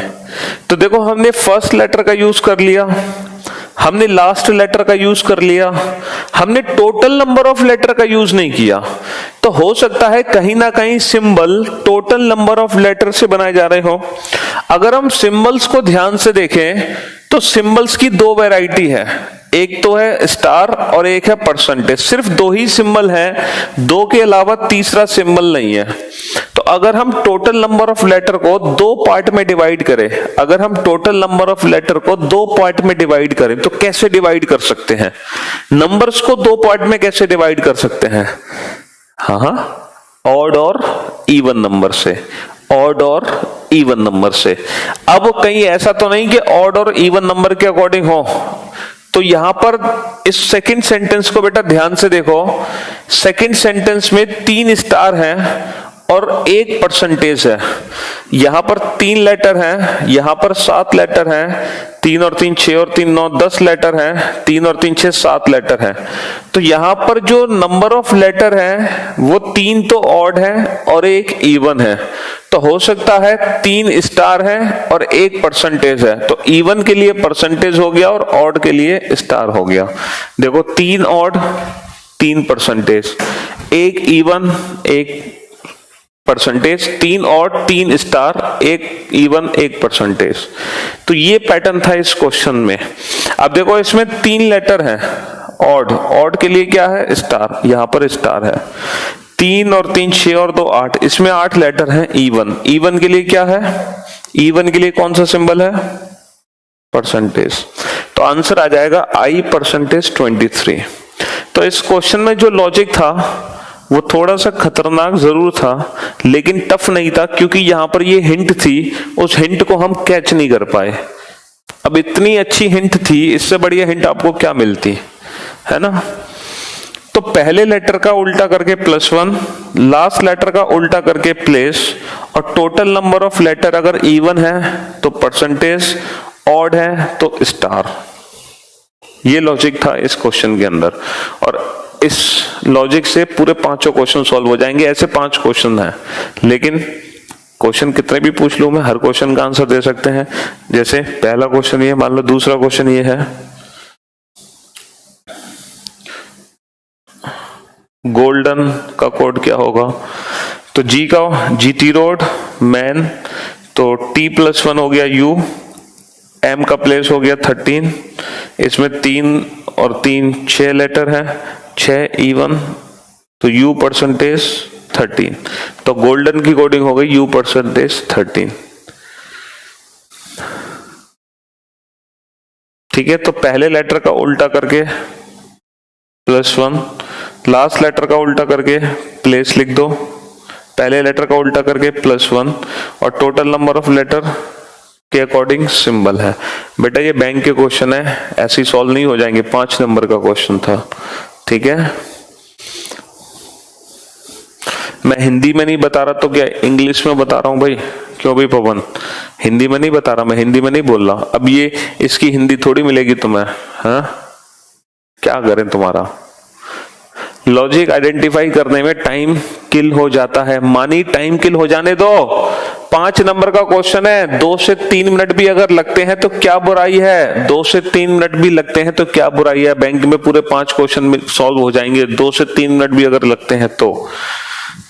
S1: तो देखो, हमने फर्स्ट लेटर का यूज कर लिया, हमने लास्ट लेटर का यूज कर लिया, हमने टोटल नंबर ऑफ लेटर का यूज नहीं किया। तो हो सकता है कहीं ना कहीं symbol total number of letter से बनाए जा रहे हो। अगर हम सिंबल्स को ध्यान से देखें तो सिंबल्स की दो वैरायटी है, एक तो है स्टार और एक है परसेंटेज। सिर्फ दो ही सिंबल हैं, दो के अलावा तीसरा सिंबल नहीं है। तो अगर हम टोटल नंबर ऑफ लेटर को दो पार्ट में डिवाइड करें, अगर हम टोटल नंबर ऑफ लेटर को दो पार्ट में डिवाइड करें तो कैसे डिवाइड कर सकते हैं? नंबर्स को दो पार्ट में कैसे डिवाइड कर सकते हैं? हाँ, ऑड और इवन नंबर से, ऑड और इवन नंबर से। अब कहीं ऐसा तो नहीं कि ऑड और इवन नंबर के अकॉर्डिंग हो। तो यहां पर इस सेकंड सेंटेंस को बेटा ध्यान से देखो। सेकंड सेंटेंस में 3 स्टार हैं और 1 परसेंटेज है। यहां पर 3 लेटर हैं, यहां पर 7 लेटर हैं। 3 और 3 6 और 3 9, 10 लेटर हैं। 3 और 3 6 7 लेटर हैं। तो यहां पर जो नंबर ऑफ लेटर है वो 3 तो ऑड है और 1 इवन है। तो हो सकता है 3 स्टार है और 1 परसेंटेज है। तो इवन के लिए परसेंटेज हो गया और ऑड के लिए स्टार हो गया। देखो, 3 odd 3 percentage, 1 even 1 percentage, 3 odd 3 star, 1 even 1 percentage. तो ये पैटर्न था इस क्वेश्चन में। अब देखो, इसमें 3 लेटर हैं ऑड, ऑड के लिए क्या है? स्टार, यहां पर स्टार है। 3 और 3 6 और 2 8, इसमें 8 लेटर हैं इवन। इवन के लिए क्या है? इवन के लिए कौन सा सिंबल है? परसेंटेज। तो आंसर आ जाएगा I परसेंटेज 23। तो इस क्वेश्चन में जो लॉजिक था वो थोड़ा सा खतरनाक जरूर था, लेकिन टफ नहीं था, क्योंकि यहां पर ये हिंट थी, उस हिंट को हम कैच नहीं कर पाए। अब इतनी अच्छी हिंट थी, इससे बढ़िया हिंट आपको क्या मिलती है ना। तो पहले लेटर का उल्टा करके +1, लास्ट लेटर का उल्टा करके प्लेस, और टोटल नंबर ऑफ लेटर अगर इवन है तो परसेंटेज, ऑड है तो स्टार। ये लॉजिक था इस क्वेश्चन के अंदर, और इस लॉजिक से पूरे 5 क्वेश्चन सॉल्व हो जाएंगे। ऐसे 5 क्वेश्चन हैं, लेकिन क्वेश्चन कितने भी पूछ लूं मैं, हर क्वेश्चन का आंसर दे सकते हैं। जैसे पहला क्वेश्चन ये, मान लो दूसरा क्वेश्चन ये है, गोल्डन का कोड क्या होगा? तो जी का जीटी रोड मैन, तो T+1 हो गया U, M का प्लेस हो गया 13, इसमें 3 और 3 6 लेटर है, 6 E1, तो U परसेंटेज 13, तो गोल्डन की कोडिंग हो गई U परसेंटेज 13। ठीक है, तो पहले लेटर का उल्टा करके +1, लास्ट लेटर का उल्टा करके प्लेस लिख दो, पहले लेटर का उल्टा करके +1, और टोटल नंबर ऑफ लेटर के अकॉर्डिंग सिंबल है। बेटा ये बैंक के क्वेश्चन है, ऐसे ही सॉल्व नहीं हो जाएंगे, 5 नंबर का क्वेश्चन था। ठीक है, मैं हिंदी में नहीं बता रहा तो क्या इंग्लिश में बता रहा हूं भाई? क्यों भाई पवन, हिंदी में नहीं बता रहा, मैं हिंदी में नहीं बोल रहा। अब ये इसकी हिंदी थोड़ी मिलेगी तुम्हें, हाँ क्या करें तुम्हारा? लॉजिक आइडेंटिफाई करने में टाइम किल हो जाता है, मानी टाइम किल हो जाने दो। 5 नंबर का क्वेश्चन है, 2 से 3 मिनट भी अगर लगते हैं तो क्या बुराई है? 2 से 3 मिनट भी लगते हैं तो क्या बुराई है? बैंक में पूरे 5 क्वेश्चन सॉल्व हो जाएंगे, 2 से 3 मिनट भी अगर लगते हैं तो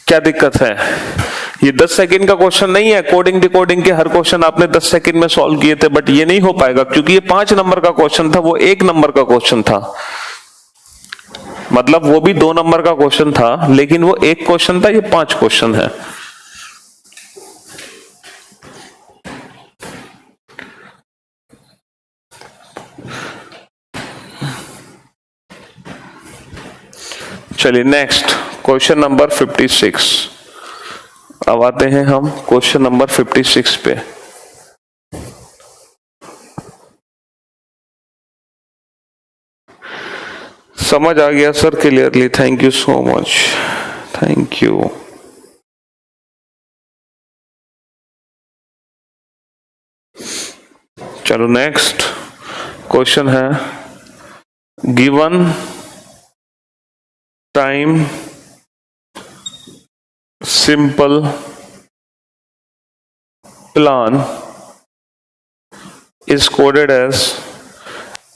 S1: क्या दिक्कत है? ये 10 सेकंड का क्वेश्चन नहीं है, कोडिंग डिकोडिंग के हर क्वेश्चन आपने 10 सेकंड में सॉल्व किए थे, बट ये नहीं हो पाएगा क्योंकि ये 5 नंबर का क्वेश्चन था, वो 1 नंबर का क्वेश्चन था। मतलब वो भी 2 नंबर का क्वेश्चन था, लेकिन वो 1 क्वेश्चन था, ये 5 क्वेश्चन है। चलिए नेक्स्ट क्वेश्चन नंबर 56। अब आते हैं हम क्वेश्चन नंबर 56 पे। समझ आ गया sir clearly, thank you so much, thank you. चलो नेक्स्ट क्वेश्चन है, given time simple plan is coded as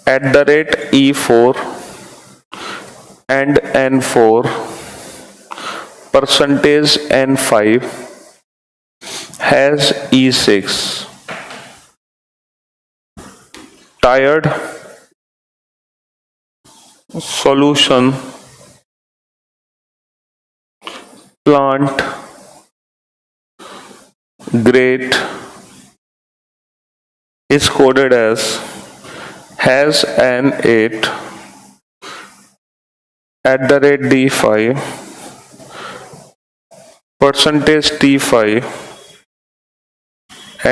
S1: @E4 and N4 percentage N5 has E6 tired solution plant great is coded as has N8 @D5 percentage T5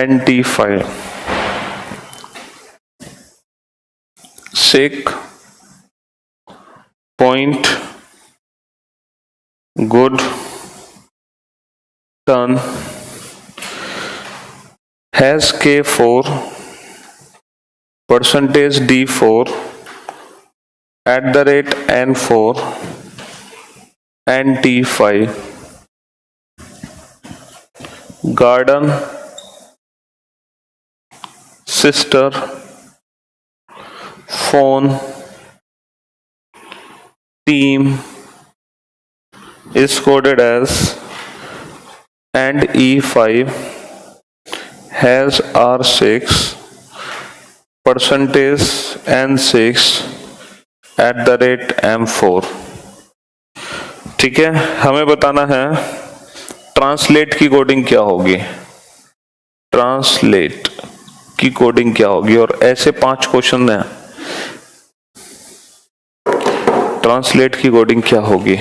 S1: and T5 sick point good turn has K4 percentage D4 @N4 and T5 garden sister phone team is coded as and E5 has R6 percentage N6 @M4। ठीक है, हमें बताना है translate की coding क्या होगी, translate की coding क्या होगी, और ऐसे 5 क्वेश्चन हैं, ट्रांसलेट की कोडिंग क्या होगी।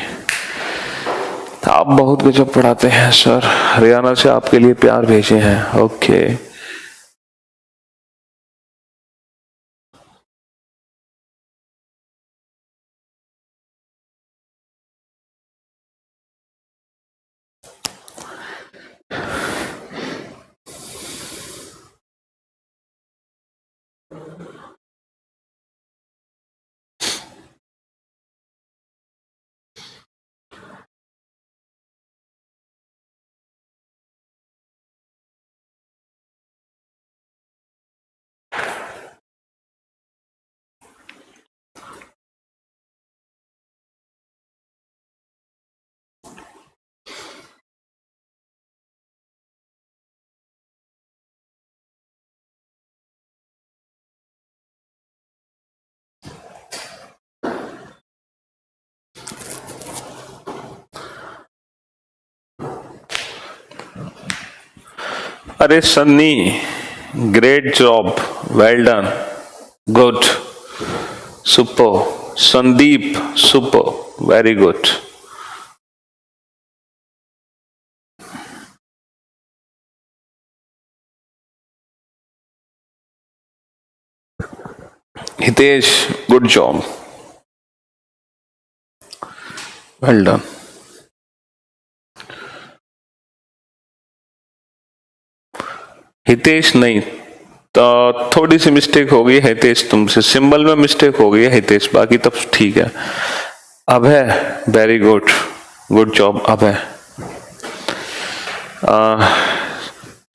S1: आप बहुत गजब पढ़ाते हैं सर, हरियाणा से आपके लिए प्यार भेजे हैं। ओके अरे Sunny, great job, well done, good, super. Sandeep, super, very good. Hitesh, good job, well done. Hitesh नहीं, तो थोड़ी सी मिस्टेक हो गई हितेश, तुमसे सिंबल में मिस्टेक हो गई है हितेश, बाकी तब ठीक है। अभय, वेरी गुड, गुड जॉब अभय।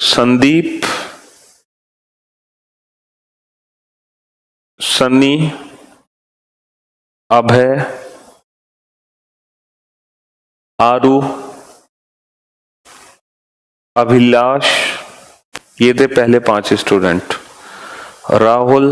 S1: संदीप, सन्नी, अभय, आरू, अभिलाष, ये थे पहले 5 स्टूडेंट। राहुल,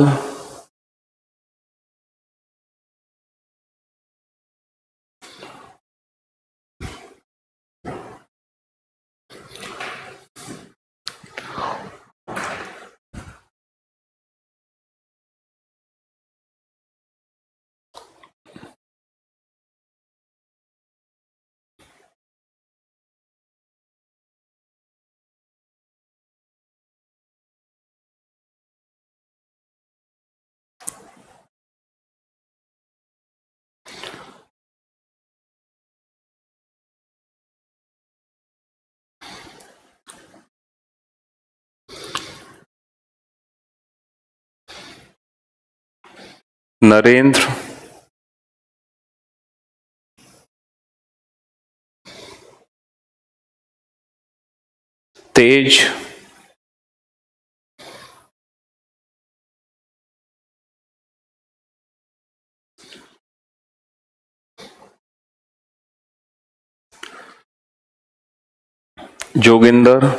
S1: नरेंद्र, तेज, जोगिंदर,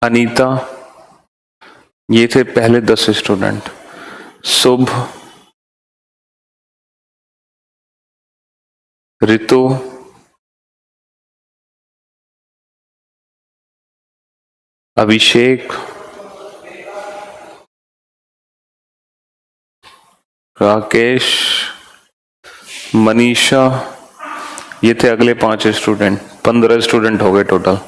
S1: अनीता, ये थे पहले 10 स्टूडेंट। शुभ, ऋतु, अभिषेक, राकेश, मनीषा, ये थे अगले 5 स्टूडेंट। 15 स्टूडेंट हो गए टोटल।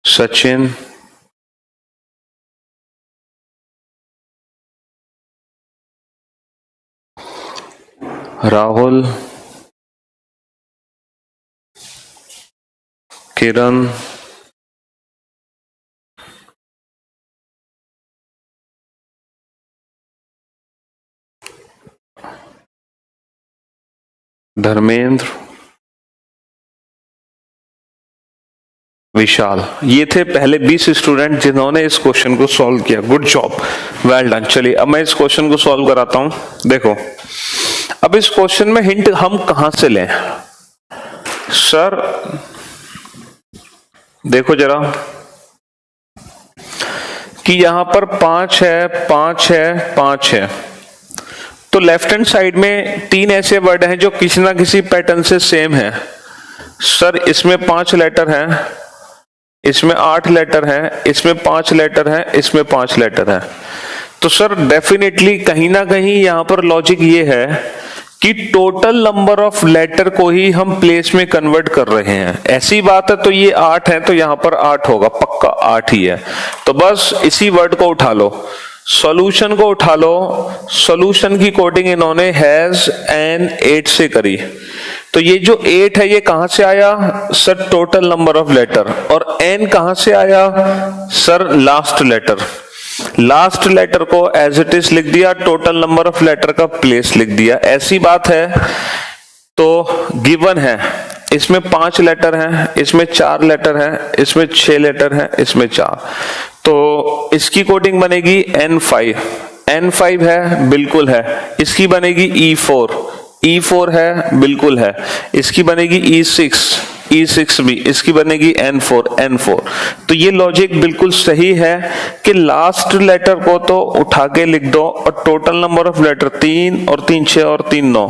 S1: सचिन, राहुल, किरण, धर्मेंद्र, विशाल, ये थे पहले 20 स्टूडेंट जिन्होंने इस क्वेश्चन को सॉल्व किया। Good job, well done. चलिए अब मैं इस क्वेश्चन को सॉल्व कराता हूं। देखो अब इस क्वेश्चन में हिंट हम कहां से लें सर? देखो जरा कि यहां पर 5 है, 5 है, 5 है, तो लेफ्ट हैंड साइड में 3 ऐसे वर्ड हैं जो किसी ना किसी पैटर्न से सेम है। सर इसमें 5 लेटर हैं, इसमें 8 लेटर हैं, इसमें 5 लेटर हैं, इसमें 5 लेटर हैं। तो सर डेफिनेटली कहीं ना कहीं यहां पर लॉजिक ये है कि टोटल नंबर ऑफ लेटर को ही हम प्लेस में कन्वर्ट कर रहे हैं। ऐसी बात है तो ये 8 है तो यहां पर 8 होगा, पक्का 8 ही है। तो बस इसी वर्ड को उठा लो, सॉल्यूशन को उठा लो। सॉल्यूशन की कोडिंग इन्होंने हैज एन 8 से करी। तो ये जो 8 है ये कहां से आया sir? Total number of letter. और एन कहां से आया sir? Last letter. Last letter को एज इट इज लिख दिया, टोटल नंबर ऑफ लेटर का प्लेस लिख दिया। ऐसी बात है तो गिवन है, इसमें 5 लेटर हैं, इसमें 4 लेटर हैं, इसमें 6 लेटर हैं, इसमें 4, तो इसकी कोडिंग बनेगी N5। N5 है, बिल्कुल है। इसकी बनेगी E4। E4 है, बिल्कुल है। इसकी बनेगी E6 भी, इसकी बनेगी N4। तो ये लॉजिक बिल्कुल सही है कि लास्ट लेटर को तो उठा के लिख दो और टोटल नंबर ऑफ लेटर 3 और 3 6 और 3 9,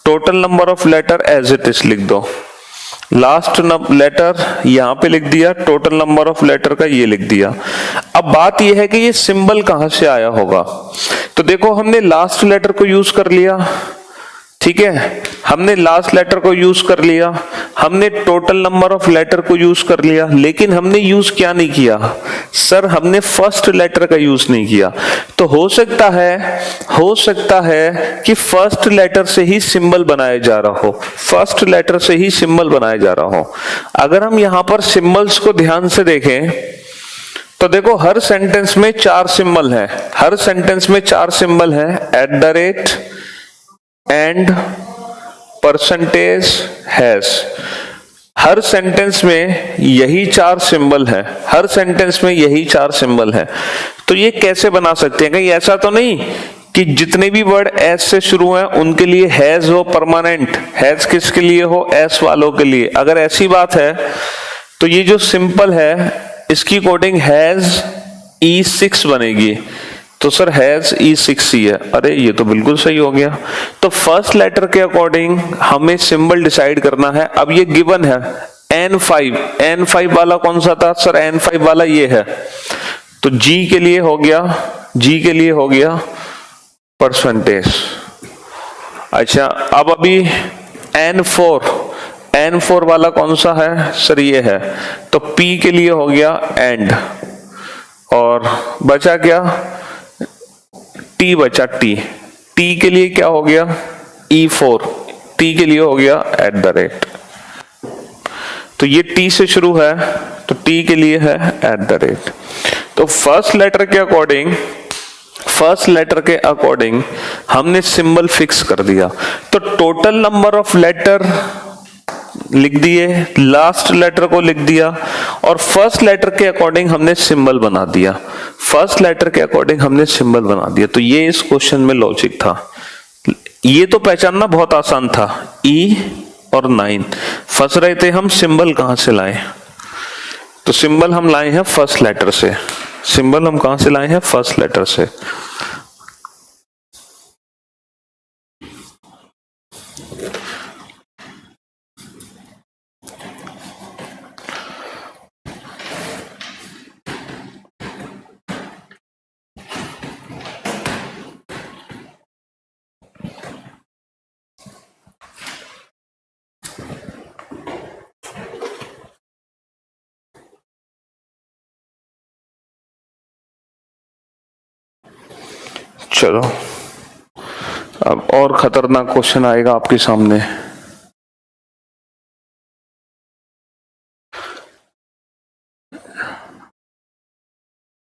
S1: total number of letter as it is लिख दो। लास्ट लेटर यहां पे लिख दिया, टोटल नंबर ऑफ लेटर का ये लिख दिया। अब बात ये है कि ये सिंबल कहां से आया होगा। तो देखो हमने लास्ट लेटर को यूज कर लिया, ठीक है, हमने लास्ट लेटर को यूज कर लिया, हमने टोटल नंबर ऑफ लेटर को यूज कर लिया, लेकिन हमने यूज क्या नहीं किया सर, हमने फर्स्ट लेटर का यूज नहीं किया। तो हो सकता है कि फर्स्ट लेटर से ही सिंबल बनाया जा रहा हो, फर्स्ट लेटर से ही सिंबल बनाया जा रहा हो। अगर हम यहां पर सिंबल्स को ध्यान से देखें तो देखो हर सेंटेंस में 4 सिंबल है, हर सेंटेंस में 4 सिंबल है, @ and, percentage, hash. Her sentence में यही 4 सिंबल है, हर सेंटेंस में यही 4 सिंबल है। तो ये कैसे बना सकते हैं, कहीं ऐसा तो नहीं कि जितने भी वर्ड एस से शुरू हैं उनके लिए हैज हो परमानेंट, हैज किसके लिए हो, एस वालों के लिए। अगर ऐसी बात है तो ये जो सिंपल है इसकी कोडिंग हैज E6 बनेगी। तो सर हैज E6 ही है। अरे ये तो बिल्कुल सही हो गया। तो फर्स्ट लेटर के अकॉर्डिंग हमें सिंबल डिसाइड करना है। अब ये गिवन है N5 वाला कौन सा था सर, N5 वाला ये है। तो G के लिए हो गया परसेंटेज। अच्छा अब अभी N4 वाला कौन सा है सर, ये है। तो P के लिए हो गया एंड, और बचा क्या, T बचा, T के लिए क्या हो गया E4, T के लिए हो गया @ तो ये T से शुरू है तो T के लिए है @ तो फर्स्ट लेटर के अकॉर्डिंग हमने सिंबल फिक्स कर दिया। तो टोटल नंबर ऑफ लेटर लिख दिए, लास्ट लेटर को लिख दिया, और फर्स्ट लेटर के अकॉर्डिंग हमने सिंबल बना दिया, तो ये इस क्वेश्चन में लॉजिक था। ये तो पहचानना बहुत आसान था, E और 9। फंस रहे थे हम सिंबल कहां से लाएं। तो सिंबल हम लाए हैं फर्स्ट लेटर से, सिंबल हम कहां से लाए हैं, फर्स्ट लेटर से। चलो अब और खतरनाक क्वेश्चन आएगा आपके सामने।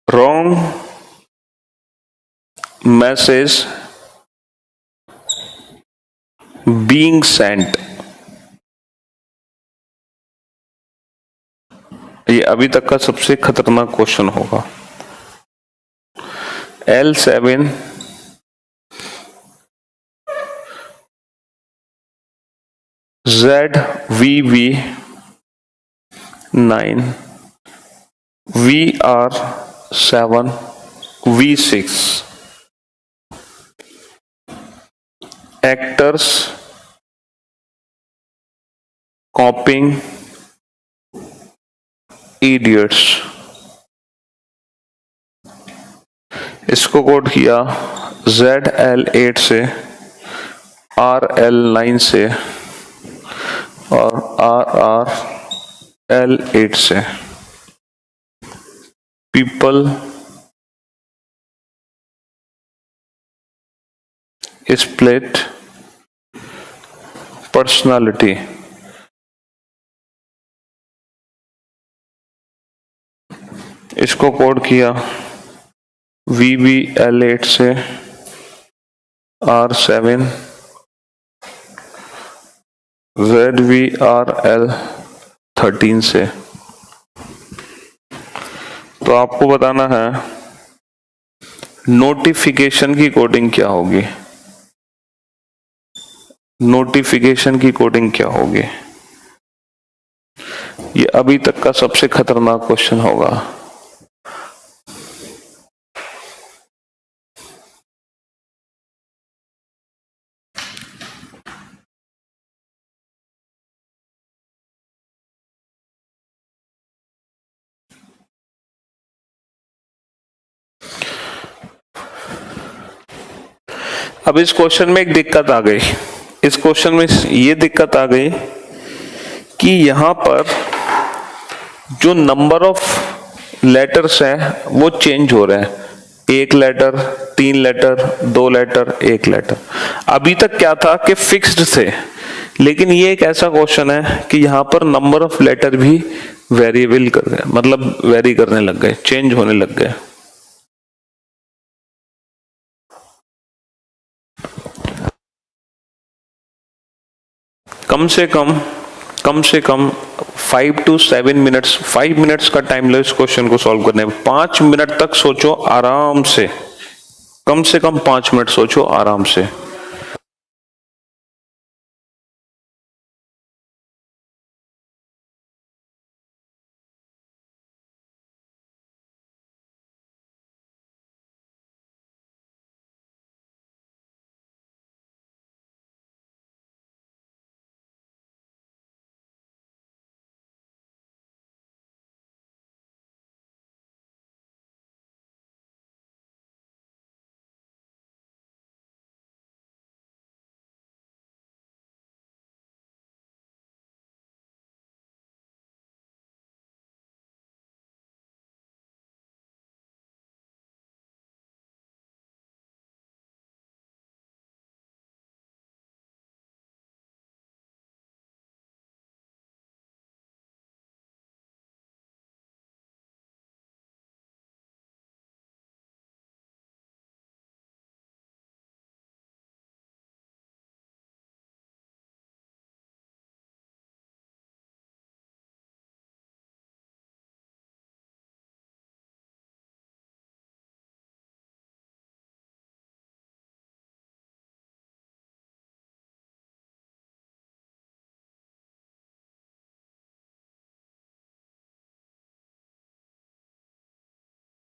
S1: Wrong message being Saint. ये अभी तक का सबसे खतरनाक क्वेश्चन होगा। L7 ZVV9 VR7 V6 actors copying idiots। इसको कोड किया ZL8 से, RL9 से और RRL8 से। People split personality. इसको कोड किया VBL8 से, R7 ZVRL13 से। तो आपको बताना है नोटिफिकेशन की कोडिंग क्या होगी। नोटिफिकेशन की कोडिंग क्या होगी? ये अभी तक का सबसे खतरनाक क्वेश्चन होगा। अब इस क्वेश्चन में एक दिक्कत आ गई। इस क्वेश्चन में ये दिक्कत आ गई कि यहां पर जो नंबर ऑफ लेटर्स हैं वो चेंज हो रहे हैं। एक लेटर, तीन लेटर, दो लेटर, एक लेटर। अभी तक क्या था कि फिक्स्ड थे, लेकिन ये एक ऐसा क्वेश्चन है कि यहां पर नंबर ऑफ लेटर भी वेरिएबल कर गए, मतलब वेरी करने लग गए, चेंज होने लग गए। कम से कम 5 to 7 मिनट्स, 5 मिनट्स का टाइम लो इस क्वेश्चन को सॉल्व करने में। 5 मिनट तक सोचो आराम से, कम से कम 5 मिनट सोचो आराम से।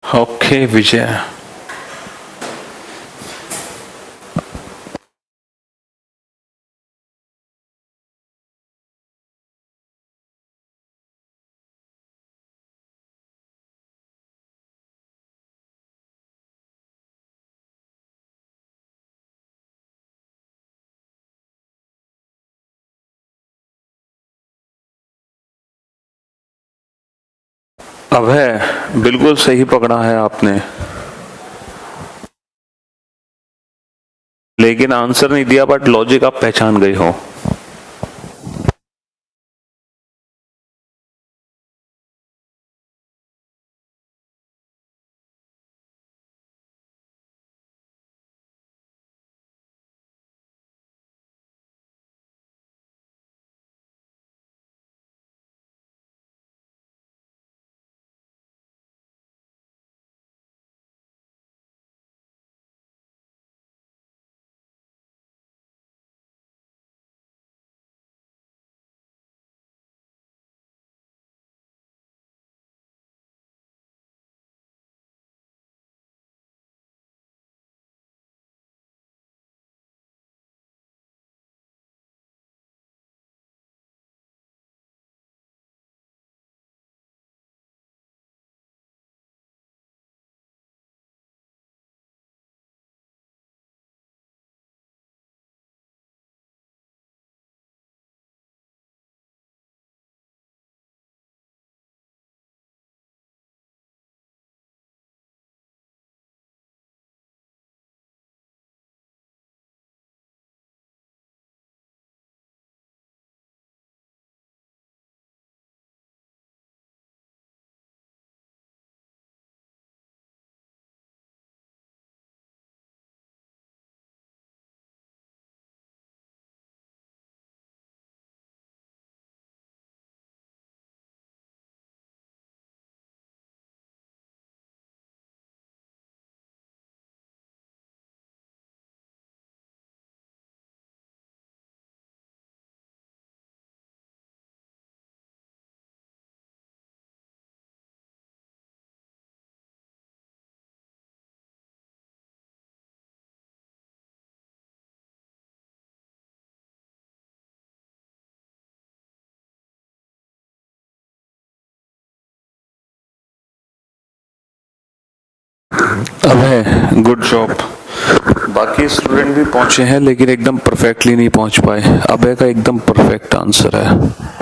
S1: ओके विजय, अभय बिल्कुल सही पकड़ा है आपने, लेकिन आंसर नहीं दिया, बट लॉजिक आप पहचान गए हो। अबे गुड जॉब। बाकी स्टूडेंट भी पहुंचे हैं लेकिन एकदम परफेक्टली नहीं पहुंच पाए। अबे का एकदम परफेक्ट आंसर है।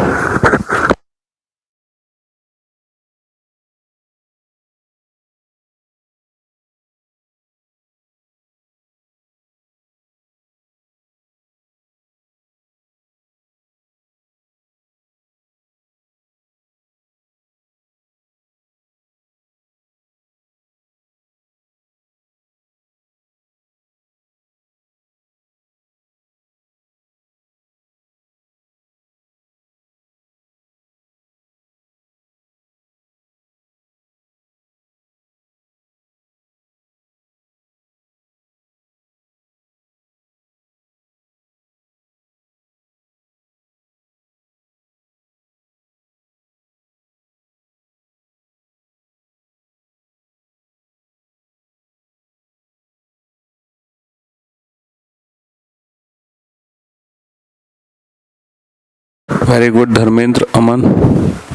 S1: वेरी गुड धर्मेंद्र, अमन,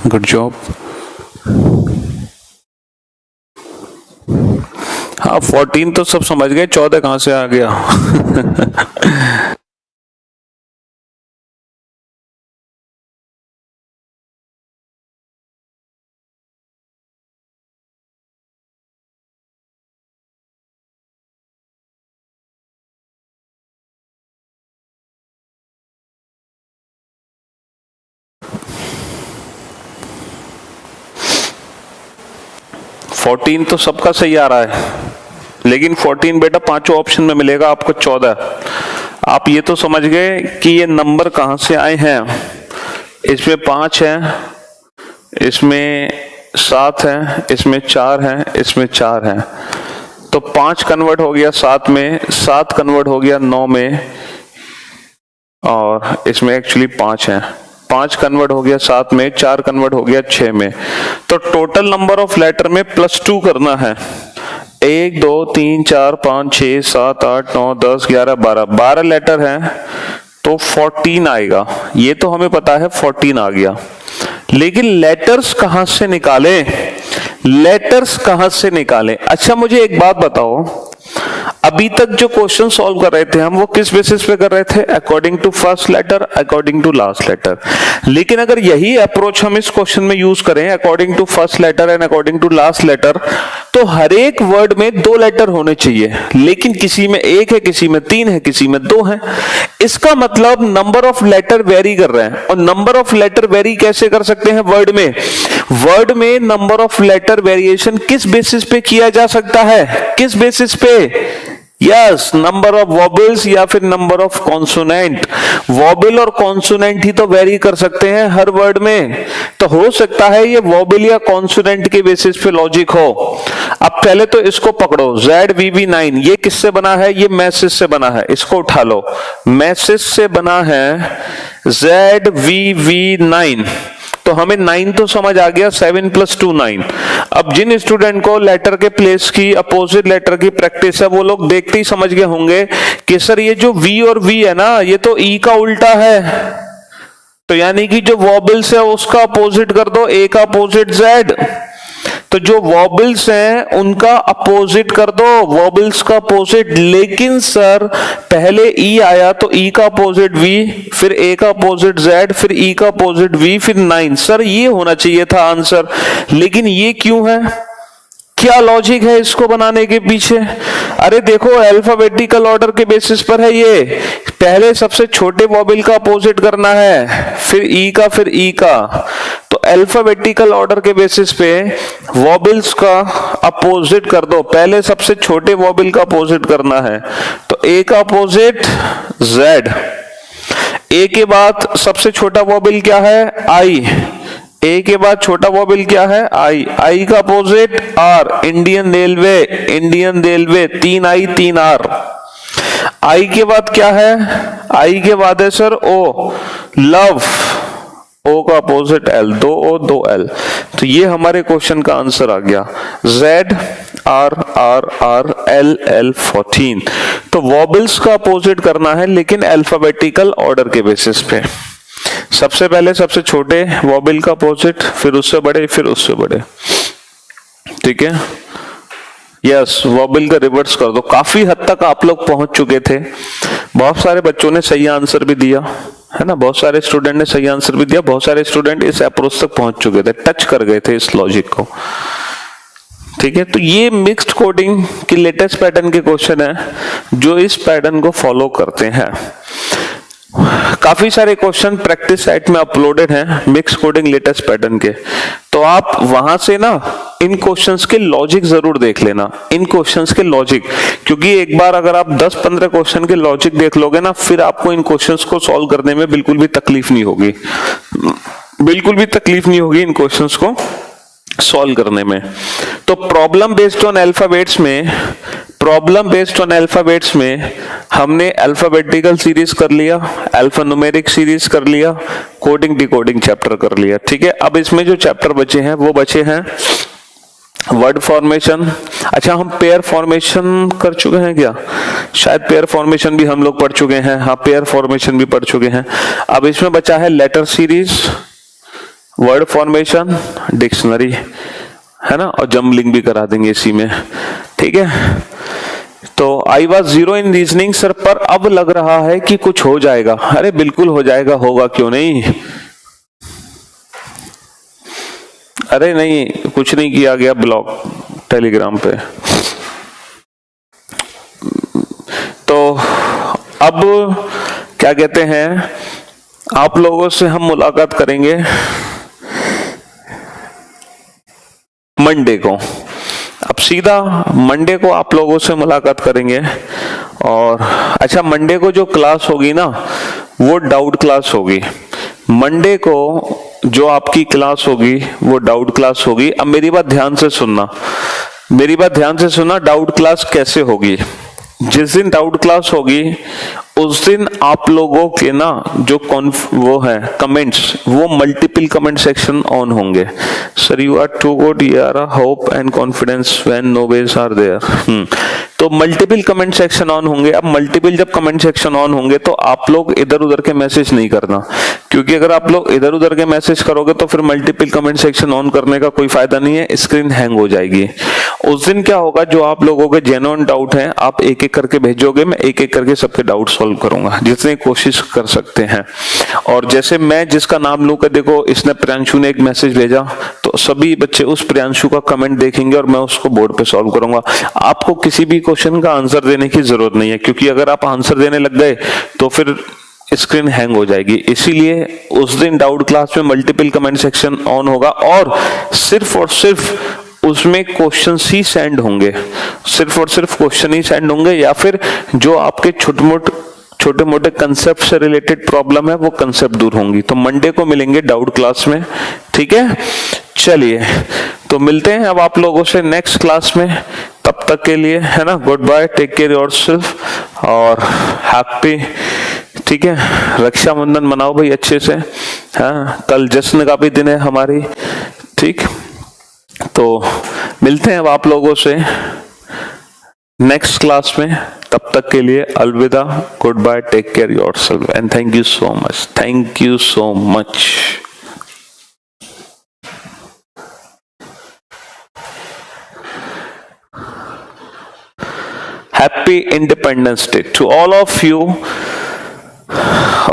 S1: गुड जॉब। हाँ 14 तो सब समझ गए, 14 कहां से आ गया? 14 तो सबका सही आ रहा है, लेकिन 14 बेटा पांचों ऑप्शन में मिलेगा आपको 14। आप ये तो समझ गए कि ये नंबर कहां से आए हैं। इसमें 5 है, इसमें 7 है, इसमें 4 है, इसमें 4 है। तो 5 कन्वर्ट हो गया 7 में, 7 कन्वर्ट हो गया 9 में, और इसमें एक्चुअली 5 है। 5 कन्वर्ट हो गया 7 में, 4 कन्वर्ट हो गया 6 में। तो टोटल नंबर ऑफ लेटर में +2 करना है। 1 2 3 4 5 6 7 8 9 10 11 12 12 लेटर है तो 14 आएगा। ये तो हमें पता है 14 आ गया, लेकिन लेटर्स कहां से निकाले? लेटर्स कहां से निकाले? अच्छा मुझे एक बात बताओ, अभी तक जो क्वेश्चन सॉल्व कर रहे थे हम, वो किस बेसिस पे कर रहे थे? According to first letter, according to last letter. लेकिन अगर यही अप्रोच हम इस क्वेश्चन में यूज करें, according to first letter and according to last letter, तो हर एक वर्ड में 2 लेटर होने चाहिए, लेकिन किसी में 1 है, किसी में 3 है, किसी में 2 है। इसका मतलब नंबर ऑफ लेटर वेरी कर रहे हैं। और नंबर ऑफ लेटर वेरी कैसे कर सकते हैं? वर्ड में, वर्ड में नंबर ऑफ लेटर वेरिएशन किस बेसिस पे किया जा सकता है? किस बेसिस पे? यस, नंबर ऑफ वॉबल्स या फिर नंबर ऑफ कॉन्सोनेंट। वॉबल और कॉन्सोनेंट ही तो वेरी कर सकते हैं हर वर्ड में। तो हो सकता है ये वॉबल या कॉन्सोनेंट के बेसिस पे लॉजिक हो। अब पहले तो इसको पकड़ो, ZVV9 ये किससे बना है? ये मैसेज से बना है। इसको उठा लो, मैसेज से बना है ZVV9। तो हमें 9 तो समझ आ गया, 7 + 2 9। अब जिन स्टूडेंट को लेटर के प्लेस की, अपोजिट लेटर की प्रैक्टिस है, वो लोग देखते ही समझ गए होंगे कि सर ये जो V और V है ना, ये तो E का उल्टा है। तो यानी कि जो वॉबल्स है उसका अपोजिट कर दो, A का अपोजिट Z। तो जो वॉबल्स हैं उनका अपोजिट कर दो, वॉबल्स का अपोजिट। लेकिन सर पहले ई आया तो ई का अपोजिट वी, फिर ए का अपोजिट जेड, फिर ई का अपोजिट वी, फिर 9। सर ये होना चाहिए था आंसर, लेकिन ये क्यों है? क्या लॉजिक है इसको बनाने के पीछे? अरे देखो अल्फाबेटिकल ऑर्डर के बेसिस पर है ये। पहले सबसे छोटे वॉबल का अपोजिट करना है, फिर ई का, फिर ई का। तो अल्फाबेटिकल ऑर्डर के बेसिस पे वॉबल्स का अपोजिट कर दो। पहले सबसे छोटे वॉबल का अपोजिट करना है, तो ए का अपोजिट जेड। ए के बाद सबसे छोटा वॉबल क्या है? आई। ए के बाद छोटा वॉबल क्या है? आई। आई का opposite R, Indian railway, Indian railway. 3 I 3 R. I के बाद क्या है? आई के बाद है सर ओ, लव। ओ का अपोजिट एल, 2 ओ 2 एल। तो ये हमारे क्वेश्चन का आंसर आ गया, Z R R R L L 14। तो वॉबल्स का अपोजिट करना है, लेकिन अल्फाबेटिकल ऑर्डर के बेसिस पे। सबसे पहले सबसे छोटे वॉबल का अपोजिट, फिर उससे बड़े, फिर उससे बड़े। ठीक है, यस, वॉबिल का रिवर्स कर दो। काफी हद तक आप लोग पहुंच चुके थे, बहुत सारे बच्चों ने सही आंसर भी दिया है ना, बहुत सारे स्टूडेंट ने सही आंसर भी दिया, बहुत सारे स्टूडेंट इस अप्रोच तक पहुंच चुके थे, टच कर गए थे इस लॉजिक को। ठीक है, तो ये मिक्स्ड कोडिंग की लेटेस्ट पैटर्न के क्वेश्चन है जो इस पैटर्न को फॉलो करते हैं। काफी सारे क्वेश्चन प्रैक्टिस साइट में अपलोडेड हैं मिक्स कोडिंग लेटेस्ट पैटर्न के, तो आप वहां से ना इन क्वेश्चंस के लॉजिक जरूर देख लेना, इन क्वेश्चंस के लॉजिक, क्योंकि एक बार अगर आप 10-15 क्वेश्चन के लॉजिक देख लोगे ना, फिर आपको इन क्वेश्चंस को सॉल्व करने में बिल्कुल भी तकलीफ नहीं होगी, बिल्कुल भी तकलीफ नहीं होगी इन क्वेश्चंस को सॉल्व करने में। तो प्रॉब्लम बेस्ड ऑन अल्फाबेट्स में हमने अल्फाबेटिकल सीरीज कर लिया, अल्फान्यूमेरिक सीरीज कर लिया, कोडिंग डिकोडिंग चैप्टर कर लिया। ठीक है, अब इसमें जो चैप्टर बचे हैं वो बचे हैं वर्ड फॉर्मेशन। अच्छा, हम पेयर फॉर्मेशन कर चुके हैं क्या? शायद पेयर फॉर्मेशन भी हम लोग पढ़ चुके हैं। हाँ, पेयर फॉर्मेशन भी पढ़ चुके हैं। अब इसमें बचा है letter series, word formation, dictionary, है ना, और जम्बलिंग भी करा देंगे इसी में। ठीक है, तो I was 0 in reasoning sir, पर अब लग रहा है कि कुछ हो जाएगा। अरे बिल्कुल हो जाएगा, होगा क्यों नहीं। अरे नहीं, कुछ नहीं किया गया ब्लॉग टेलीग्राम पे। तो अब क्या कहते हैं, आप लोगों से हम मुलाकात करेंगे मंडे को। अब सीधा मंडे को आप लोगों से मुलाकात करेंगे। और अच्छा, मंडे को जो क्लास होगी ना वो डाउट क्लास होगी। मंडे को जो आपकी क्लास होगी वो डाउट क्लास होगी। अब मेरी बात ध्यान से सुनना, मेरी बात ध्यान से सुनना। डाउट क्लास कैसे होगी? जिस दिन डाउट क्लास होगी उस दिन आप लोगों के ना जो वो है कमेंट्स, वो मल्टीपल कमेंट सेक्शन ऑन होंगे। Sir you are too good, you are hope and confidence when no ways are there. तो मल्टीपल कमेंट सेक्शन ऑन होंगे। अब मल्टीपल जब कमेंट सेक्शन ऑन होंगे तो आप लोग इधर उधर के मैसेज नहीं करना, क्योंकि अगर आप लोग इधर उधर के मैसेज करोगे तो फिर मल्टीपल कमेंट सेक्शन ऑन करने का कोई फायदा नहीं है, स्क्रीन हैंग हो जाएगी। उस दिन क्या होगा, जो आप लोगों के जेन्युइन डाउट हैं आप एक एक करके भेजोगे, मैं एक एक करके सबके डाउट सॉल्व करूंगा जितनी कोशिश कर सकते हैं। और जैसे मैं जिसका नाम लूं, देखो इसने प्रियांशु ने एक मैसेज भेजा, तो सभी बच्चे उस प्रियांशु का कमेंट देखेंगे और मैं उसको बोर्ड पे सॉल्व करूंगा। आपको किसी भी क्वेश्चन का आंसर देने की जरूरत नहीं है, क्योंकि अगर आप आंसर देने लग गए तो फिर स्क्रीन हैंग हो जाएगी। इसीलिए उस दिन डाउट क्लास में मल्टीपल कमेंट सेक्शन ऑन होगा और सिर्फ उसमें क्वेश्चन ही सेंड होंगे, सिर्फ और सिर्फ क्वेश्चन ही सेंड होंगे, या फिर जो आपके छोटे मोटे कंसेप्ट से रिलेटेड प्रॉब्लम है वो कंसेप्ट दूर होंगी। तो मंडे को मिलेंगे डाउट क्लास में। ठीक है, चलिए तो मिलते हैं अब आप लोगों से नेक्स्ट क्लास में। तब तक के लिए है ना, good bye, take care yourself और हैप्पी। ठीक है, रक्षाबंधन मनाओ भाई अच्छे से। हाँ, कल जश्न का भी दिन है हमारी। ठीक, तो मिलते हैं अब आप लोगों से नेक्स्ट क्लास में। तब तक के लिए अलविदा, good bye, take care yourself and thank you so much, thank you so much. Happy independence day to all of you.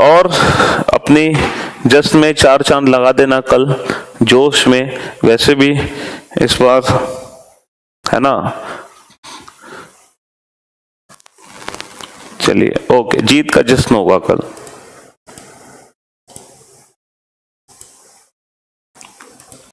S1: और अपनी जश्न में 4 चांद लगा देना कल जोश में। वैसे भी इस बार है ना, चलिए ओके, जीत का जश्न होगा कल।